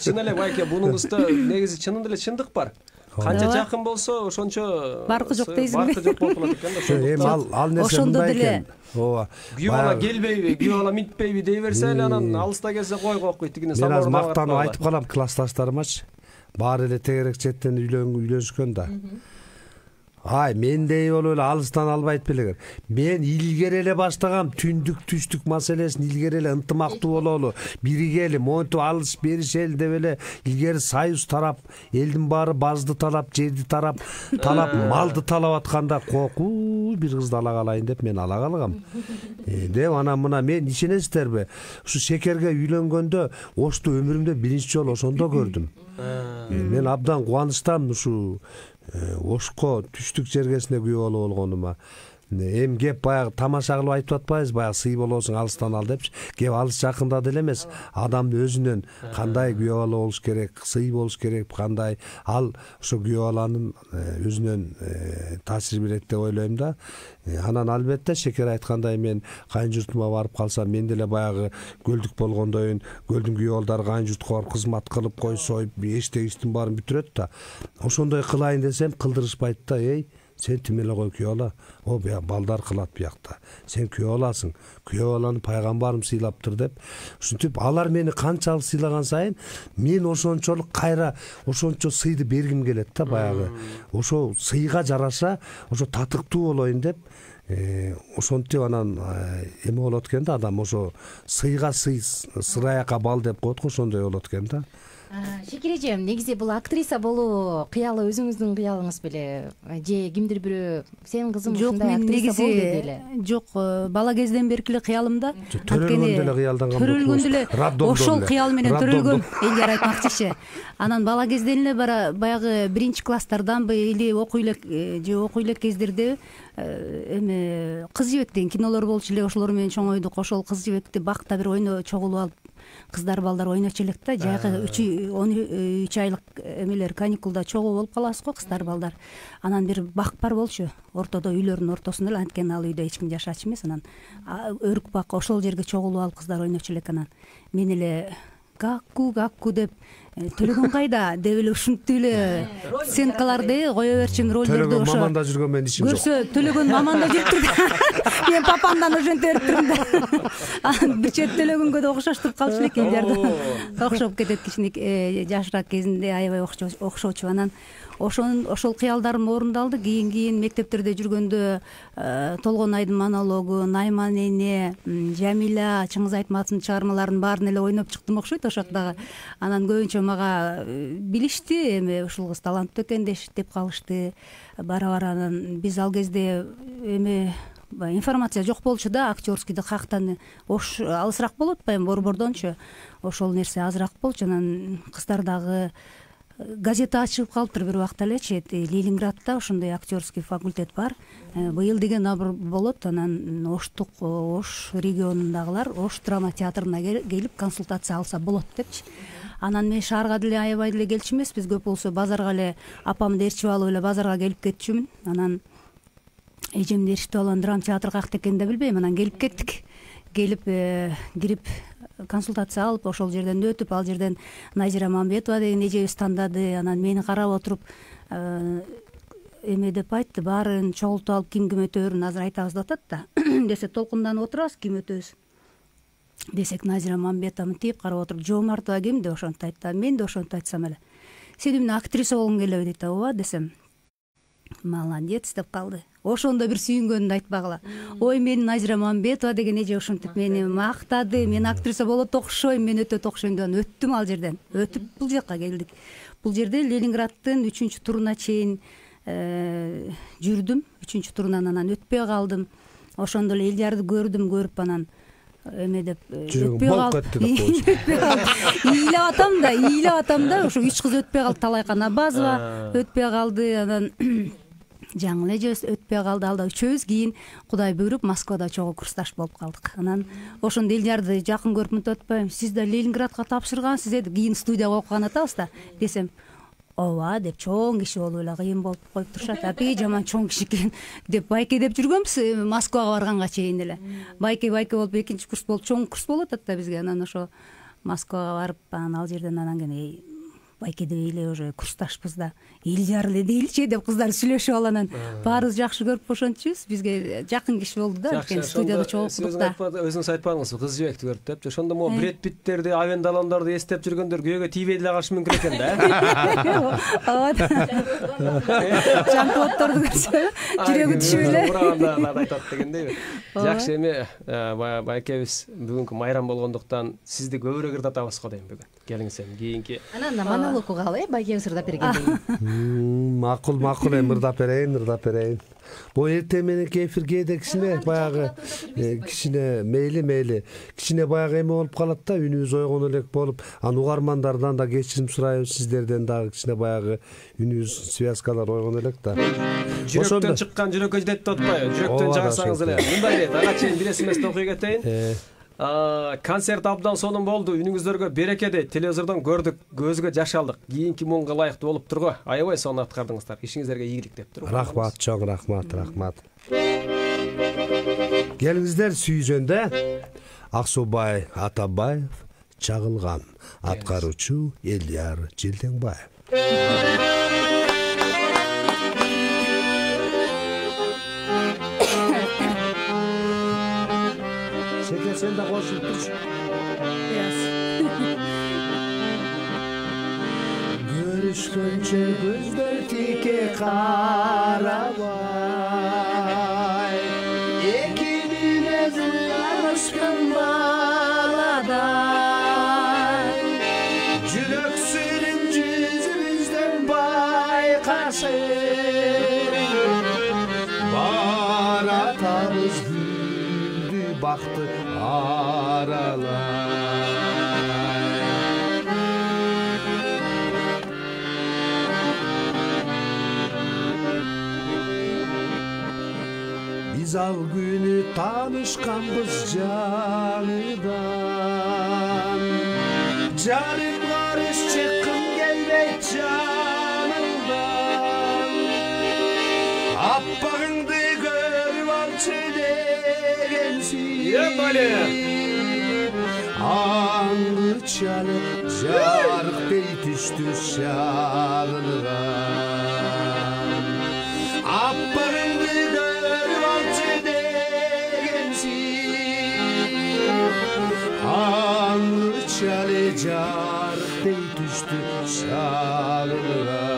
Чын эле байке, бунуңузда негизи чынында эле чындык бар. Канча жакын болсо ошончо баркы жок дейсиңби? Баркы жок болуп калат экен да. Эми ал нерсе мындай экен. Ооба. Күйөө бала келбейби, күйөө бала митпейби дей берсе эле, анан алыста келсе койгой тигине мен азыр мактанып айтып калам классташтарымачы. Баары эле тегерек четтен үйлөнүшкөн да. Ай, мендей болуп эле алыстан албайт белеңер. Мен илгери эле баштагам түндүк түштүк маселесин илгери эле ынтымактуу бололу, биригели, монтип алыш беришели деп эле илгери союз тарап, элдин баары базды талап, жерди талап, малды талап атканда кокуу бир кызды ала калайын деп мен ала калгам. Деп анан мына мен ишенесиздерби? Ушу шекерге үйлөнгөндө Ошту өмүрүмдө биринчи жолу ошондо көрдүм. Мен абдан кубанычтамын ушу Ошко түштүк жергесине күйөө болуп болгонума. эми кеп баягы тамаша кылып айтып атпайбыз, баягы сый болосуң алыстан ал депчи. Кеп алыс жакында деле эмес, адамды өзүнөн кандай күйөө бала болуш керек, сый болуш керек, кандай ал ошо күйөө баланын өзүнөн таасир берет деп ойлойм да. Анан албетте Шекер айткандай мен кайын журтума барып калсам, мен деле баягы көлдүк болгондойун, көлдүн күйөө балдары кайын журтка барып кызмат кылып кой союп, эчтегичтин баарын бүтүрөт да. Ошондой кылайын десем кылдырышпайт да. Сен тим эле кой күйөө бала. О, бияк балдар кылат биякта. Сен күйөө баласың. Күйөө баланы пайгамбарым сыйлаптыр деп. Ушинтип алар мени канчалык сыйлаган сайын мен ошончолук кайра ошончо сыйды бергим келет да баягы. Ошо сыйга жараша ошо татыктуу болоюн деп ошентип анан эме болот экен да, адам ошо сыйга сый, сыраяка бал деп коет го, ошондой болот экен да. Шекер эжем, негизи бул актриса болуу кыялы өзүңүздүн кыялыңыз беле же кимдир бирөө сенин кызың ушундай актриса болду деди эле? Жок, бала кезден берки эле кыялымда. Төрөлгөндө эле кыялданган. Төрөлгөндө эле ошол кыял менен төрөлгөн элдер айтмакчычы. Анан бала кезден эле баягы биринчи класстарданбы или окуй элек кездерде эме Кыз жибек деген кинолор болчу эле, ошолор менен чоңойдук. Ошол Кыз жибекти бакта бир чогулуп алып кыздар балдар ойночу элек да. Жайкы 13 айлык эмелер каникулда чогуу болуп калабыз го кыздар балдар. Анан бир бак бар болчу, ортодо үйлөрдүн ортосунда эле, анткени ал үйдө эч ким жашачу эмес. Анан өрүк бак, ошол жерге чогулуп алып кыздар ойночу элек. Анан мен эле гакку деп Төлөгөн кайда деп эле ушинтип эле сценкаларды кое берчүмүн, ролдорду. Төлөгөн маманда жүргөн мен ишим жок. Көрсө Төлөгөн маманда жүрүптүр. Мен папамдан ошентип берип турдум да. Анан бир чет Төлөгөнгө да окшоштуруп калчу элек элдерди. Окшоп кетет кичине жашыраак кезинде аябай окшочу. Анан ошол кыялдарым орундалды. Кийин мектептерде жүргөндө Толгон Айдын монологу, Найман эне, Жамиля, Чыңгыз Айтматовдун чыгармаларынын баарын эле ойноп чыктым окшойт ошоктогу. Анан көбүнчө мага билишти, эми ушул кыз таланттуу экен деп калышты. Бара анан биз ал кезде эме информация жок болчу да, актерскийди каяктан алысыраак болуп атпайбы, борбордончу. Ошол нерсе азыраак болчу. Анан кыздар дагы газета ачып калыптыр бир убакта элечи. Ленинградда ошондой актерский факультет бар. Быйыл деген набыр болот. Анан Ош регионундагылар Ош драма театрына келип консультация алса болот депчи. Анан мен шаарга деле аябай деле келчү эмеспиз, көп болсо базарга эле апамды ээрчип алып эле базарга келип кетчүмүн. Анан эжемди ээрчитип алган драма театр каякта экенин да билбейм. Анан келип кеттик. Келип кирип консультация алып, ошол жерден өтүп, ал жерден Назира Мамбетова деген эжебиз тандады. Анан мени карап отуруп эме деп айтты, баарын чогултуп алып ким өтөөрүн азыр айтабыз деп атат да. Десе толкунданып отурабыз, ким өтөбүз десек Назира Мамбетованы тийип карап отуруп, Жоомартова ким деп ошентип айтты. Мен да ошентип айтсам эле, сен эмне актриса болгуң келеби дейт. Ооба десем, молодец деп калды. Ошондо бир сүйүнгөнүн айтпагыла. Ой, мен Назира Мамбетова деген эже ошентип мени мактады. Мен актриса болот окшойм, мен өтө окшойм деп өттүм ал жерден. Өтүп бул жака келдик. Бул жерде Ленинграддын 3 туруна чейин жүрдүм. 3 турунан анан өтпөй калдым. Ошондо эле Элжарды көрүп анан эме деп өтпөй калды. Ыйлап атам да, ошо 3 кыз өтпөй калды. Талайкан Абазова өтпөй калды. Анан жаңыл эжебиз өтпөй калды. Алда үчөөбүз кийин Кудай буйруп Москвада чогуу курсташ болуп калдык. Анан ошондо Элжарды жакын көрүп мынтип атпайбы, сиз да Ленинградка тапшыргансыз деп кийин студияга окуган атабыз да. Десем, ооба деп, чоң киши болуп эле кыйын болуп коюп турушат. Апи жаман чоң киши экен деп байке деп жүргөнбүз Москвага барганга чейин эле. Байке болуп 2-курс болуп чоң курс болуп атат да бизге. Анан ошо Москвага барып, ал жерден анан кene байке деп эле уже курсташпыз да. Элжар эле дейилчи деп кыздар сүйлөшүп алып анан баарыбыз жакшы көрүп ошентчүбүз. Бизге жакын киши болду да, анткени студияда чогулдук да. Өзүңүз айтпадыңызбы, Кыз жибекти көрүп деп. Ошондо могу Бред Питтерди, Авен Далондорду эстеп жүргөндөр күйөөгө тийбей деле калышы мүмкүн экен да. Ооба. Жан-Клоддорду көрсө жүрөгү түшүп эле урагандагыларды айтат дегендейби. Жакшы, эми байкебиз бүгүнкү майрам болгондуктан сизди көбүрөөк ырдатабыз го дейм бүгүн. келиңиз эми кийинки анан монолог угалы байке ырдап бергенден кийин. Макул эми ырдап берейин. Бу эртең мененки эфирге кичине баягы кичине мейли кичине баягы эме болуп калат да, үнүбүз ойгон элек болуп, анан угармандардан да кечирим сурайбыз, сиздерден дагы кичине баягы үнүбүз связкалар ойгон элек да. Жүрөктөн чыккан жүрөккө жетет деп атпайбы? Жүрөктөн чыгарсаңыз эле. Мындай дейт, ага чейин бир смсти окуй кетейин. Концерт абдан сонун болду, үнүңүздөргө береке дейт. Телевизордон көрдүк, көзгө жаш алдык. Кийинки муңга ылайыктуу болуп турго. Аябай сонун аткардыңыздар. Ишиңиздерге ийгилик деп туруп. Рахмат, чоң рахмат. Келиңиздер сүйзөндө Аксубай Атабаев чагылган, аткаруучу Элияр Жылдеңбаев. Sen de koşup dur. Görüşkönçe gözler tike karabay, ekibimiz yarışkın baladay, Jürök sürün yüzümüzden baykarsın, baratamız güldü baktı aralar. Biz al günü tanışkanbız canıdan, canım karış çıkkın gelmek canımdan, appağındı görüp alçı degensin. Angır çalı jarık dey düştü şağılgan, appağındı görüp alçı degensin. Angır çalı jarık dey düştü şağılgan.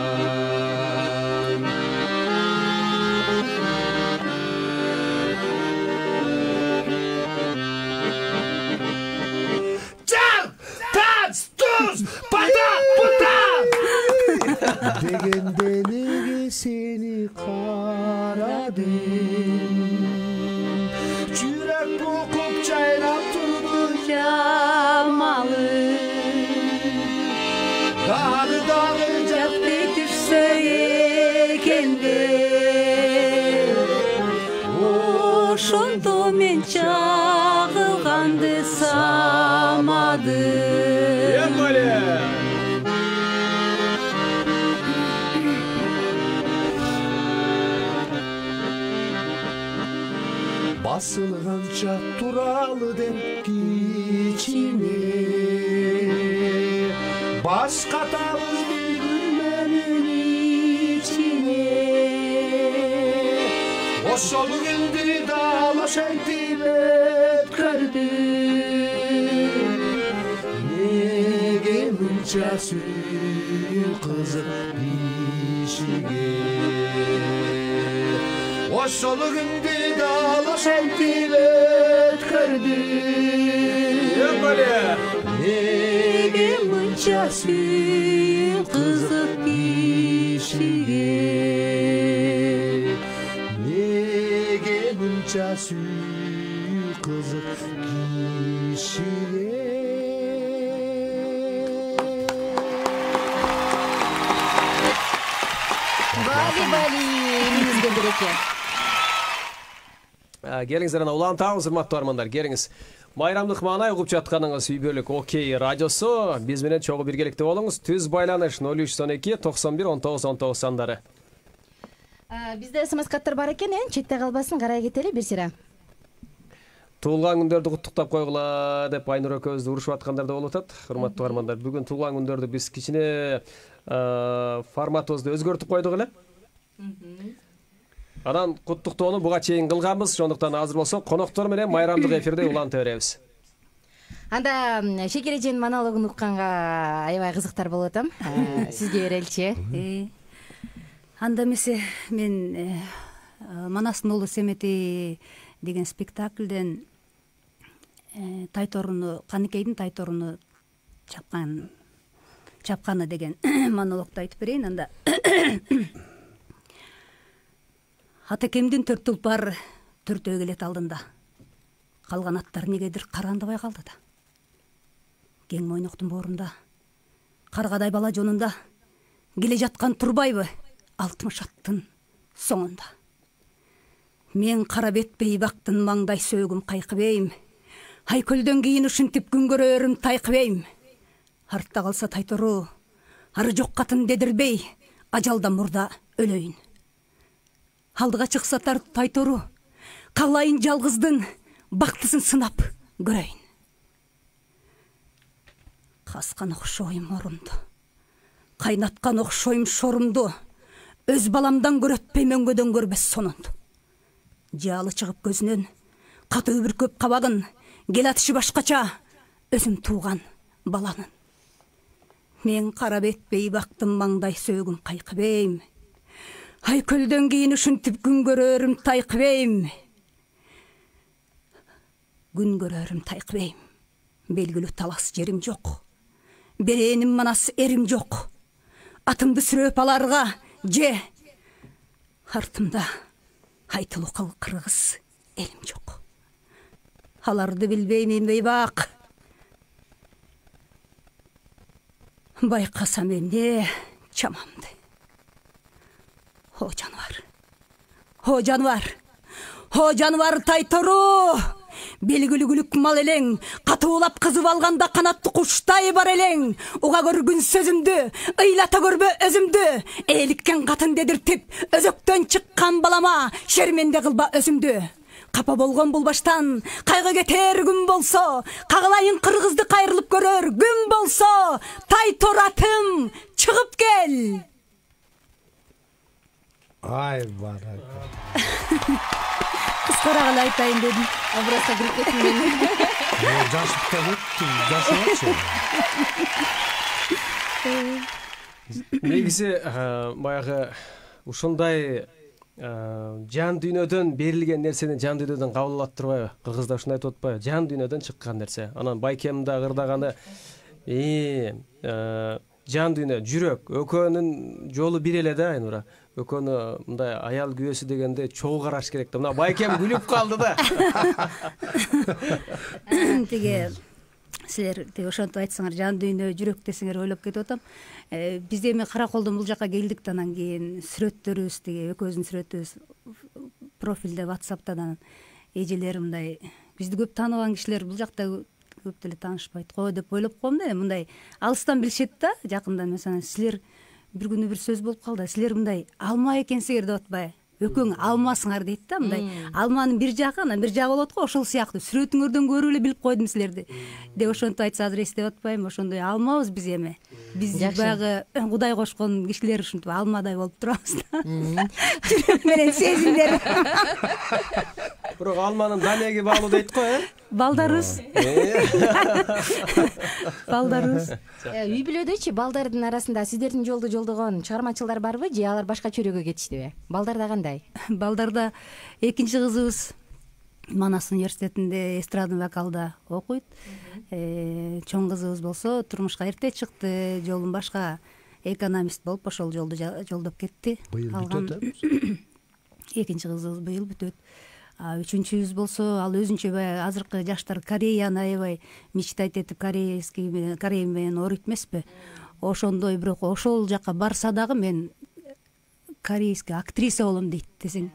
Degende nege seni karadım, Jürek bokup çaynap turdu yamalı, Dağı jakty düşse ekende, Ошондо мен чагылганды самадым. Basılgança turalı dem içine, başka tavız bir gülmenin içine. Oşol gündü dalaş aytip ötkürdüm, nege mınça suyun kızık işige. Oşol gündü dalaş aytip ötkürdüm, nege mınça suyun kızık işige. Nege mınça suyun kızık işige. Бали, элиңизге береке. Келиңиздер ана улантабыз, урматтуу армандар. Келиңиз. Майрамдык маанай угуп жатканыңыз Үйбөлүк Окей радиосу. Биз менен чогуу биргеликте болуңуз. Түз байланыш 0312 91 19 19 сандары. Бизде СМС каттар бар экен, четте калбасын, карай кетели Бирсира. Туулган күндөрдү куттуктап койгула деп Айнур экөөбүздү урушуп аткандар да болуп атат. Урматтуу армандар, бүгүн туулган күндөрдү биз кичине форматыбызды өзгөртүп койдук эле. Анан куттуктоону буга чейин кылганбыз, ошондуктан азыр болсо коноктор менен майрамдык эфирде уланта беребиз. Анда Шекер эженин монологун укканга аябай кызыктар болуп атам. Сизге береличи. Анда эмесе мен Манастын улуу Семети деген спектакльден Тайторуну, Каныкейдин Тайторуну чапкан чапканы деген монологду айтып берейин анда. Атакемдин 4 тулпар 4 келет алдында. Калган аттар негедир карандабай калды да. Кең мойноктун боорунда, каргадай бала жонунда келе жаткан турбайбы 60 аттын соңунда. Мен кара бет бейбактын маңдай сөөгүм кайкыбейм. Айкөлдөн кийин ушинтип күн көрөрүм тайкыбейм. Артта калса тайтору, ары жок катын дедирбей, ажалдан мурда өлөйүн. Алдыга чыкса тайтору, каалайын жалгыздын бактысын сынап көрөйүн. Каскан окшойм орумду, кайнаткан окшойм шорумду, өз баламдан көрөтпейм өңгөдөн көрбөс сонунду. Жаалы чыгып көзүнөн, катуу бир көп кабагын, кел атышы башкача, өзүм тууган баланын. Мен кара бет бейбактын маңдай сөөгүм кайкыбейм. Айкөлдөн кийин ушинтип күн көрөрүм тайкыбейм. Күн көрөрүм тайкыбейм. Белгилүү талас жерим жок. Береним манас эрим жок. Атымды сүрөп аларга же артымда айтылуу кыл кыргыз элим жок. Аларды билбеймин бейбак. Байкасам эмне чамамды. О жаныбар. О жаныбар. О жаныбар тайтору. Белгилүү мал элең, катуулап кызып алганда канатты куштай бар элең. Уга көргүн сөзүмдү, ыйлата көрбө өзүмдү. Эликкен катын дедиртип, өзөктөн чыккан балама шерменде кылба өзүмдү. Капа болгон бул баштан, кайгы кетер күн болсо, кагалайын кыргызды кайрылып көрөр күн болсо, тайторатым чыгып кел. Ай барака. Кыскараак айтайын дедим. Образга кирип кеттим мен. Жашып жашабачы. Негизи баягы ушундай жан дүйнөдөн берилген нерсени жан дүйнөдөн кабыл алат турбайбы? Кыргызда ушуну айтып атпайбы? Жан дүйнөдөн чыккан нерсе. Анан байкем да ырдаганы жан дүйнө, жүрөк, экөөнүн жолу бир эле да, Айнура. Экөөнү мындай аял күйөөсү дегенде чогуу караш керек да. Мына байкем күлүп калды да. Тиги силер ошентип айтсаңар, жан дүйнө, жүрөк десеңер ойлоп кетип атам. Биз эми Караколдон бул жака келдик, анан кийин сүрөттөрүбүз, тиги экөөбүздүн сүрөтүбүз профилде WhatsApp'тан эжелер мындай бизди көп тааныбаган кишилер бул жакта көп деле таанышпайт го деп ойлоп коем да. Мындай алыстан билишет да, жакындан mesela силер bir күнү bir сөз болуп калды. Силер мындай алма экенсиңер деп атпайбы? Өкөң алмасыңар дейт да, мындай алманын бир жагы, анан бир жагы болот го, ошол сыяктуу сүрөтүңөрдөн көрүп эле билип койдум силерди деп ошентип айтса азыр эстеп атпайбы? Ошондой алмабыз биз эми. Биз баягы Кудай кошкон кишилер ушинтип алмадай болуп турабыз да. Жүрөк менен сезимдер. Бирок алманын данеги баалуу дейт го, Балдарыбыз. Балдарыбыз. Үй бүлөдөчү балдардын арасында сиздердин жолду жолдогон чыгармачылар барбы же алар башка чөйрөгө кетиштиби? Балдарда кандай? Балдарда экинчи кызыбыз Манас университетинде эстрадный вокалда окуйт. Чоң кызыбыз болсо турмушка эрте чыкты, жолун башка экономист болуп ошол жолду жолдоп кетти. Быйыл бүтөт. Экинчи кызыбыз быйыл бүтөт. Үчүнчүбүз болсо ал өзүнчө баягы азыркы жаштар Кореяны аябай мечтать этип Корей менен ооруйт эмеспи? Ошондой, бирок ошол жака барса дагы мен корейский актриса болом дейт десең.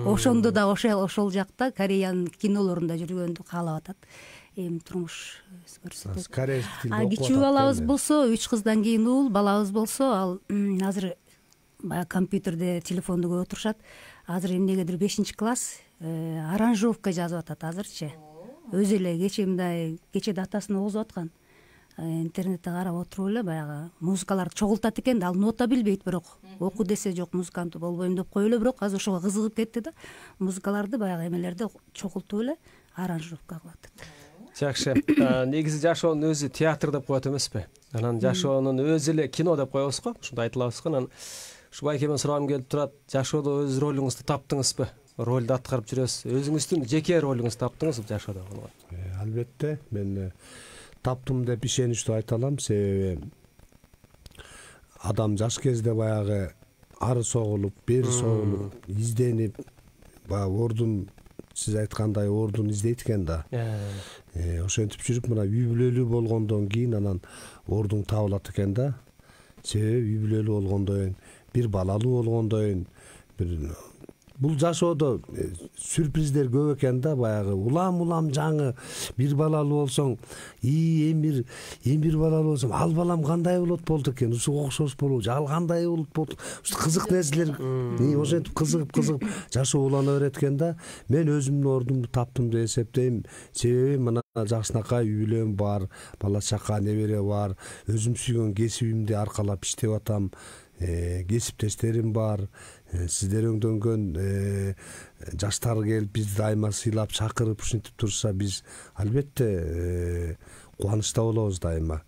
Ошондо да ошол жакта Кореянын кинолорунда жүргөндү каалап атат. Эми турмуш көрсөтөт. Корейский тилде окуп атат. Кичүү балабыз болсо 3 кыздан кийин уул балабыз болсо ал азыр баягы компьютерде телефонду көп отурушат. Азыр эмнегедир 5-класс аранжировка жазып атат азырчы. Өзү эле кече датасын огузуп аткан. Интернетте карап отуруп эле баягы музыкаларды чогултат экен да, ал нота билбейт, бирок оку десе жок, музыкант болбойм деп кой эле, бирок азыр ошого кызыгып кетти да. Музыкаларды баягы эмелерди чогултуп эле аранжировка кылып атат. Жакшы. Негизи жашоонун өзү театр деп коет эмеспи? Анан жашоонун өзү эле кино деп коебуз го, ушундай айтылабыз го. Анан ушу байкемден сурагым келип турат. Жашоодо өз ролуңузду таптыңызбы? Ролду аткарып жүрөсүз. Өзүңүздүн жеке ролуңузду таптыңызбы жашоодо? Албетте, мен таптым деп ишеничтүү айта алам. Себеби адам жаш кезде баягы ары согулуп, бери согулуп, изденип, баягы ордун, сиз айткандай ордун издейт экен да. Ошентип жүрүп мына үй бүлөлүү болгондон кийин анан ордуң табылат экен да. Себеби үй бүлөлүү болгондон кийин, бир балалуу болгондон кийин, бир бул жашоодо сюрприздер көп экен да, баягы улам жаңы бир балалуу болсоң, эми бир балалуу болсом, ал балам кандай болот экен, ушуга окшош болобу, ал кандай болот, кызык нерселер, ошентип кызыгып жашоо улана берет экен да. Мен өзүмдүн ордумду таптым деп эсептейм. Себеби мына жакшынакай үй бүлөм бар, бала чака, небере бар, өзүм сүйгөн кесибимди аркалап иштеп атам, кесиптештерим бар. Сиздер өңдөнгөн жаштар келип бизди дайыма сыйлап чакырып ушинтип турса, биз албетте кубанычта болобуз дайыма.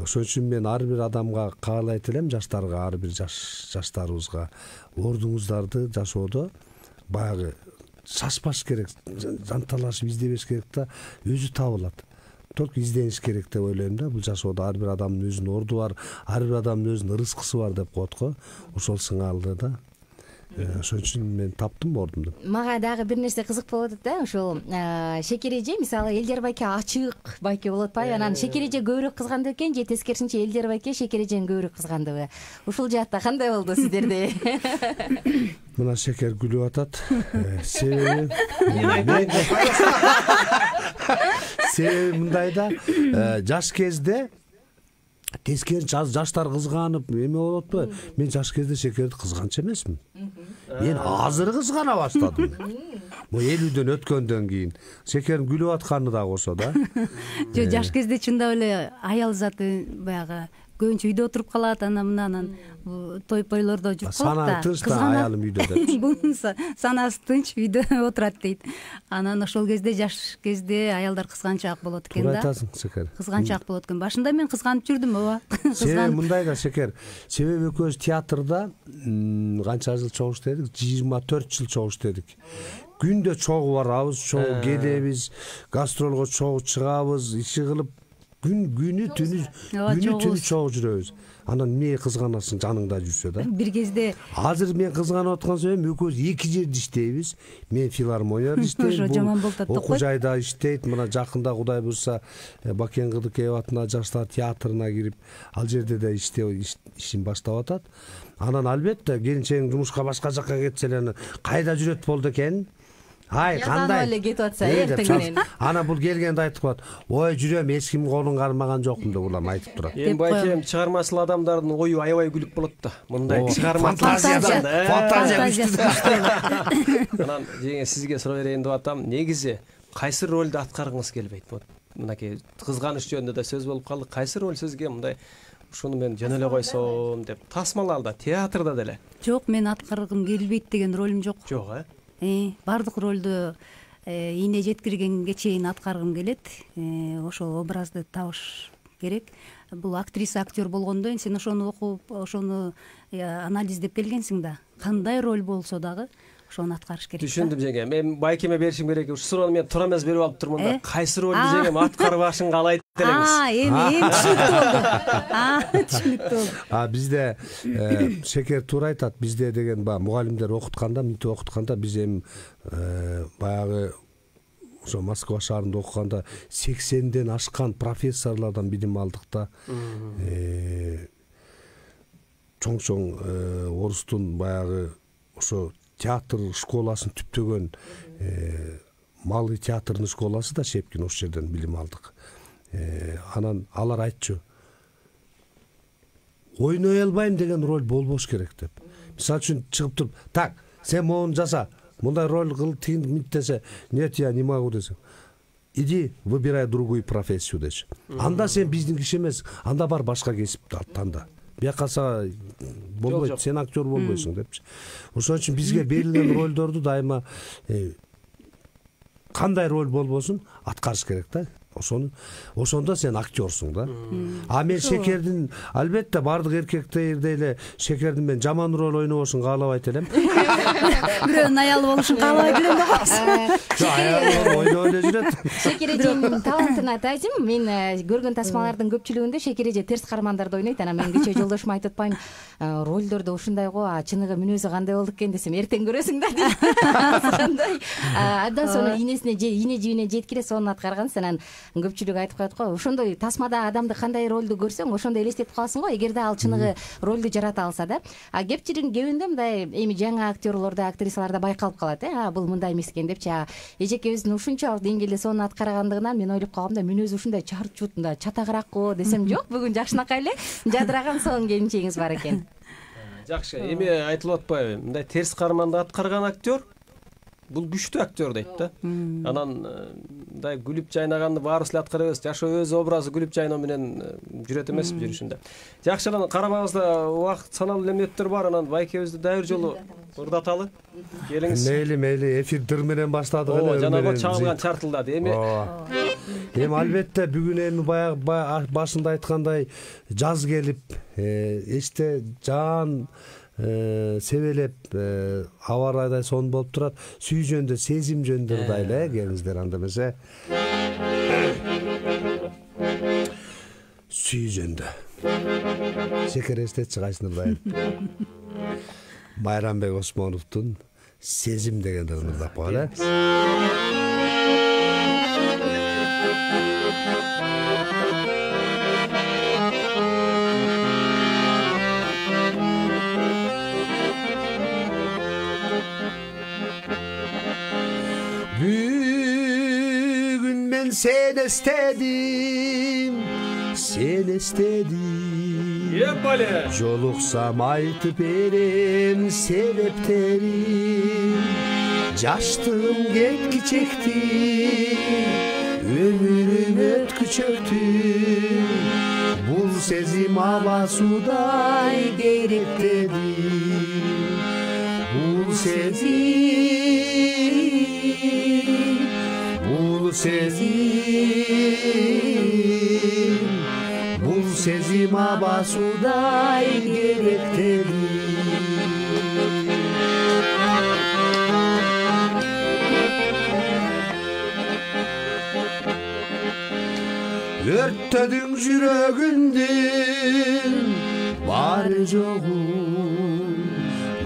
Ошон үчүн мен ар бир адамга каалайт элем, жаштарга, ар бир жаштарыбызга ордуңуздарды жашоодо баягы шашпаш керек, жанталашып издебеш керек да, өзү табылат. Только издениш керек деп ойлойм да. Бул жашоодо ар бир адамдын өзүнүн орду бар, ар бир адамдын өзүнүн ырыскысы бар деп коет го. Ошол сыңалды да. Ошон үчүн мен таптым ордумду. Мага дагы бир нерсе кызык болуп атат да. Ошол Шекер эже, мисалы Элдер байке ачык байке болуп атпайбы? Анан Шекер эже көбүрөөк кызганды экен же тескерисинче Элдер байке Шекер эжени көбүрөөк кызгандыбы? Ушул жаатта кандай болду сиздерде? Мына Шекер күлүп атат. Себеби мындай да, жаш кезде тескеринче жаштар кызганып эме болот атпайбы? Мен жаш кезде Шекерди кызганчу эмесмин. Мен азыр кызгана баштадым. Бу 50дөн өткөндөн кийин Шекердин күлүп атканы да кошо да. Жо жаш кезде чындап эле аял заты баягы көбүнчө үйдө отуруп калат, анан той пойлордо жүрүп калат да. Санаа тынч да, аялым үйдө деп. Бунун санасы тынч үйдө отурат дейт. Анан ошол кезде жаш кезде аялдар кызганчаак болот экен да. Туура айтасың, Шекер. Кызганчаак болот экен. Башында мен кызганып жүрдүм, ооба. Себеби мындай да, Шекер. Себеби экөөбүз театрда канча жыл чогуу иштедик? 24 жыл чогуу иштедик. Күндө чогуу барабыз, чогуу келебиз, гастролго чогуу чыгабыз, иши кылып күнү түнү чогуу жүрөбүз. Анан эмне кызганасың, жаныңда жүрсө да. Бир кезде азыр мен кызганып аткан себебим экөөбүз эки жерде иштейбиз. Мен филармонияда иштейм, окуу жайда иштейт. Мына жакында Кудай буйрса Бакен Кыдыкеев атына жаштар театрына кирип, ал жерде да ишин баштап атат. Анан албетте келинчегиң жумушка башка жакка кетсе эле кайда жүрөт болду экен? Ай, кандай эле кетип атса эртең менен. Ана бул келгенде айтып коет. Ой, жүрөм, эч ким колун кармаган жокмун деп улам айтып турат. Эми байкем чыгармачыл адамдардын ою аябай күлүп болот да. Мындай чыгармачыл фантазия. Анан жеңе сизге суроо берейин деп атам. Негизи кайсы ролду аткаргыңыз келбейт? Мынакей кызганыч жөнүндө да сөз болуп калды. Кайсы роль сизге мындай ушуну мен жөн эле койсом деп тасмалалда, театрда деле? Жок, мен аткаргым келбейт деген ролум жок. Жок, Бардык ролду ийне жеткиргенге чейин аткаргым келет. Ошол образды табыш керек. Бул актриса, актер болгондон кийин сен ошону окуп, ошону анализдеп келгенсиң да. Кандай роль болсо дагы ошону аткарыш керек. Түшүндүм жеңе. Мен байкеме беришим керек. Ушу суроону мен туура эмес берип алып турмун да. Кайсы ролду жеңем аткарбашын каалайт делеңиз? Эми түшүнүктүү болду. Түшүнүктүү болду. Бизде Шекер туура айтат. Бизде деген мугалимдер окутканда, мынтип окутканда биз эми баягы ошо Москва шаарында окуганда 80ден ашкан профессорлордон билим алдык да. Чоң орустун баягы ошо театр школасын түптөгөн Малый театрдын школасы да Шепкин, ошол жерден билим алдык. Анан алар айтчу, ойной албайм деген роль болбош керек деп. Мисалы үчүн чыгып туруп, так, сен моуну жаса, мындай роль кыл, тигин мынт десе, нет, я не могу десе. Иди, выбирай другую профессию дечи. Анда сен биздин киши эмес, анда бар башка кесипти танда. Бияқаса болбойт, сен актер болбойсуң депчи. Ошон үчүн бизге берилген ролдорду дайыма кандай роль болбосун аткарыш керек да. ошондо сен актёрсуң да. А мен Шекердин албетте бардык эркектердей эле Шекердин мен жаман роль ойнобошун каалабайт элем. Бирөөнүн аялы болушун каалабайт элем да коесуң. Аялы ойноп эле жүрөт. Шекер эженин талантын айтайын. Мен көргөн тасмалардын көпчүлүгүндө Шекер эже терс каармандарды ойнойт. Анан мен кечээ жолдошума айтып атпаймынбы, ролдордо ушундай го, чыныгы мүнөзү кандай болду экен десем, эртең көрөсүң да дейт. Андан соң ийне жибине жеткире сонун аткаргансың. Анан көпчүлүк айтып коет го, ошондой тасмада адамды кандай ролду көрсөң, ошондой элестетип каласың го, эгерде ал чыныгы ролду жарата алса да. Кепчилигин мындай эми жаңы актерлордо, актрисаларда байкалып калат, бул мындай эмес экен депчи. Эжекебиздин ушунчалык деңгээлде сонун аткаргандыгынан мен ойлоп калгам да, мүнөзү ушундай чарчут, чатагыраак го десем, жок, бүгүн жакшынакай эле жадыраган сонун келинчегиңиз бар экен. Жакшы, эми айтылып атпайбы, мындай терс каарманды аткарган актер бул күчтүү актер дейт да. Анан мындай күлүп жайнаганды баарыбыз эле аткара беребиз. Жашоо өз образы күлүп жайноо менен жүрөт эмеспи жүрүшүндө. Жакшы, анан карабагыбызда убакыт саналуу эле мүнөттөр бар. Анан байкебизди дагы бир жолу ырдаталы. Келиңиз. Мейли, эфир дыр менен баштадык эле. Жанагы чалган чартылдады. Эми албетте бүгүн эми баягы башында айткандай жаз келип, эчте жан себелеп аба ырайдай сонун болуп турат. Сүй жөнүндө, сезим жөнүндө ырдайлы келиңиздер анда эмесе. Сүй жөнүндө. Шекер эстетчи кайсыны ырдайын? Майрамбек Осмоновдун Сезим деген ырдап коелу. Бүгүн мен сени эстедим, жолуксам айтып берем себептерин. Жаштыгым кеткичекти, өмүрүм өткүчөктү. Бул сезим аба судай керектеди. Бул сезим аба судай керектеди. Өрттөдүң жүрөгүмдүн бары жогу,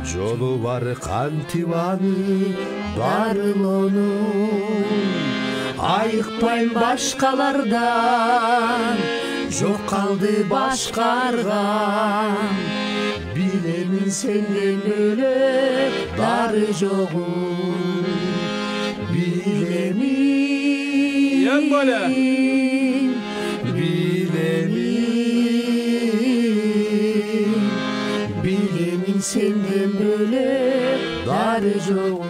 жолу бар кантип аны барылоону. Айыкпайм башкалардан, жок калды башка аргам. Билемин сенден бөлөк дары жогу. Билемин сенден бөлөк дары жогу.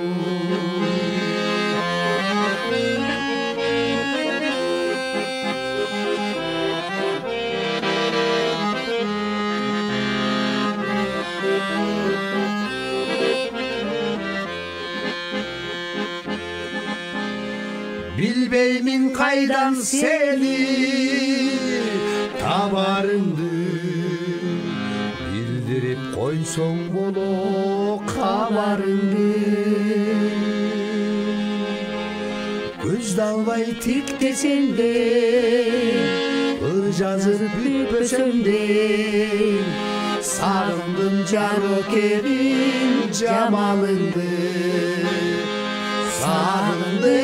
Bilbeymin kaydan seni tabarındı. Bildirip koyson bolo kabarındı. Gözde albay tik desen de, ır жазып büpösem de. Sağındım Caroke'nin camalındı. Sağındım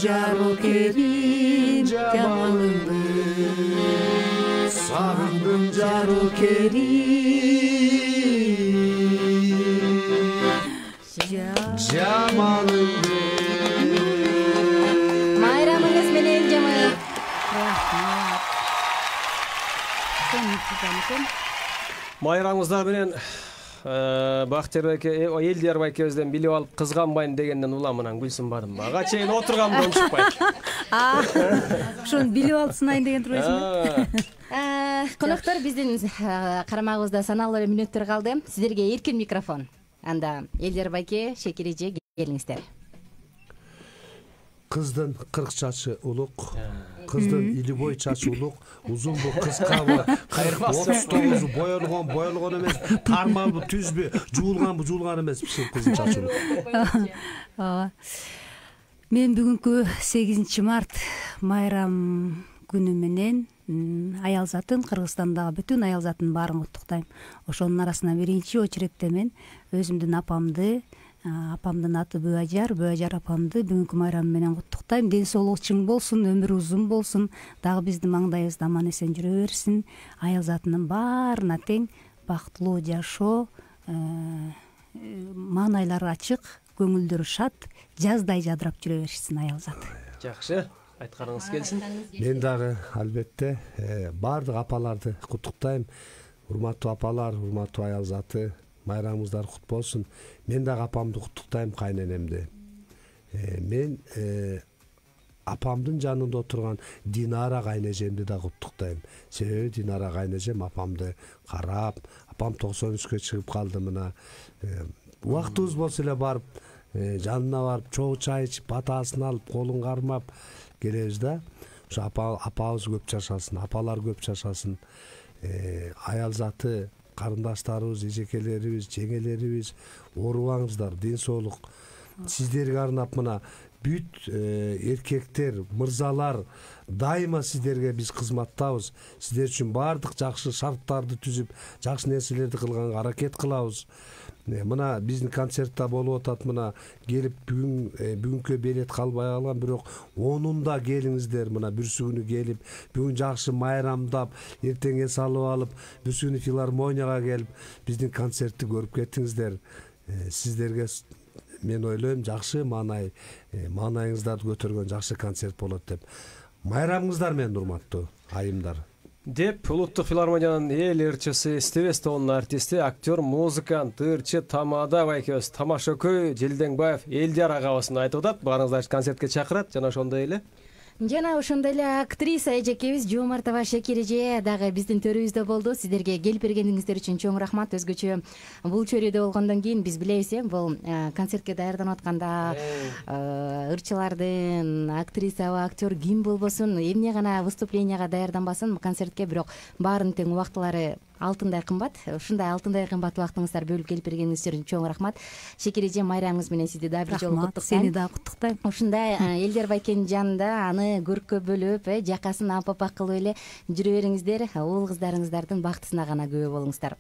Caroke'nin camalındı. Sağındım Caroke'nin camalındı. Майрамыңыз менен жаман. Майрамыңыздар менен Бактияр байке, Элдияр байкебизден билип алып кызганбайм дегенден уламынан Гүлсүнбадым. Ага чейин отургамда унчукпайт. Ошону билип алып сынайын деген турбайсыңбы? Коноктор биздин карамагыбызда саналуу эле мүнөттөр калды. Сиздерге эркин микрофон. Анда Элдер байке, Шекер эже келиңиздер. Кыздын 40 чачы улук, кыздын или бой чачы улук, узунбу, кыскабы, 39 боелгон эмес, тармалбы, түзбү, жуулган эмес, кыздын чачы улук. Мен бүгүнкү 8 март майрам күнү менен аял затын, Кыргызстандагы бүтүн аял затын баарын куттуктайм. Ошонун арасынан биринчи очередте мен өзүмдүн апамдын аты Бөөажар апамды бүгүнкү майрам менен куттуктайм. Ден соолугу чың болсун, өмүрү узун болсун, дагы биздин маңдайыбызда аман эсен жүрө берсин. Аял затынын баарына тең бактылуу жашоо, маанайлары ачык, көңүлдөрү шат, жаздай жадырап жүрө беришсин аял заты. Жакшы, айтканыңыз келсин. Мен дагы албетте баардык апаларды куттуктайм. Урматтуу апалар, урматтуу аял заты, майрамыңыздар кут болсун. Мен дагы апамды куттуктайм, кайненемди. Мен апамдын жанында отурган Динара кайнежемди да куттуктайм. Себеби Динара кайнежем апамды карап, апам 93-кө чыгып калды мына. Убактыбыз болсо эле барып, жанына барып, чогуу чай ичип, батасын алып, колун кармап келебиз да. Ошо апабыз көп жашасын, апалар көп жашасын. Аял заты, карындаштарыбыз, эжекелерибиз, жеңелерибиз, оорубаңыздар, ден соолук. Сиздерге арнап мына бүт эркектер, мырзалар дайыма сиздерге биз кызматтабыз. Сиздер үчүн баардык жакшы шарттарды түзүп, жакшы нерселерди кылганга аракет кылабыз. Мына биздин концертте болуп атат, мына келип бүгүнкү билет калбай калган, бирок 10-унда келиңиздер, мына бүрсү күнү келип, бүгүн жакшы майрамдап, эртең эс алып алып, бүрсү күнү филармонияга келип, биздин концертти көрүп кетиңиздер. Сиздерге мен ойлойм жакшы маанайыңыздарды көтөргөн жакшы концерт болот деп. Майрамыңыздар менен, урматтуу айымдар. Деп Улуттук филармониянын эл ырчысы, Стебес тобунун артисти, актер, музыкант, ырчы Тамада байкебиз, тамашакөй Желдеңбаев Элдер агабыздын айтып атат. Баарыңызды концертке чакырат, жана ошондой эле. Жана ошондой эле актриса эжекебиз Жоомартова Шекер эже дагы биздин төрүбүздө болду. Сиздерге келип бергениңиздер үчүн чоң рахмат. Өзгөчө бул чөйрөдө болгондон кийин биз билебиз, бул концертке даярданып атканда ырчылардын, актрисабы, актер ким болбосун, эмне гана выступленияга даярданбасын концертке, бирок баарынын тең убактылары алтындай кымбат. Ушундай алтындай кымбат убактыңыздар бөлүп келип бергениңиз үчүн чоң рахмат. Шекер эже, майрамыңыз менен сизди дагы бир жолу куттуктайм. Сени дагы куттуктайм. Ушундай Элдер байкенин жанында аны көрккө бөлүп, жакасын апапак кылып эле жүрө бериңиздер. Уул кыздарыңыздардын бактысына гана күбө болуңуздар.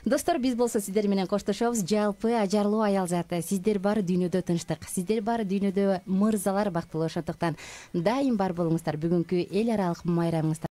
Достор, биз болсо сиздер менен коштошобуз. Жалпы ажарлуу аял заты, сиздер баары дүйнөдө тынчтык, сиздер баары дүйнөдө мырзалар бактылуу. Ошондуктан дайым бар болуңуздар. Бүгүнкү эл аралык майрамыңыздар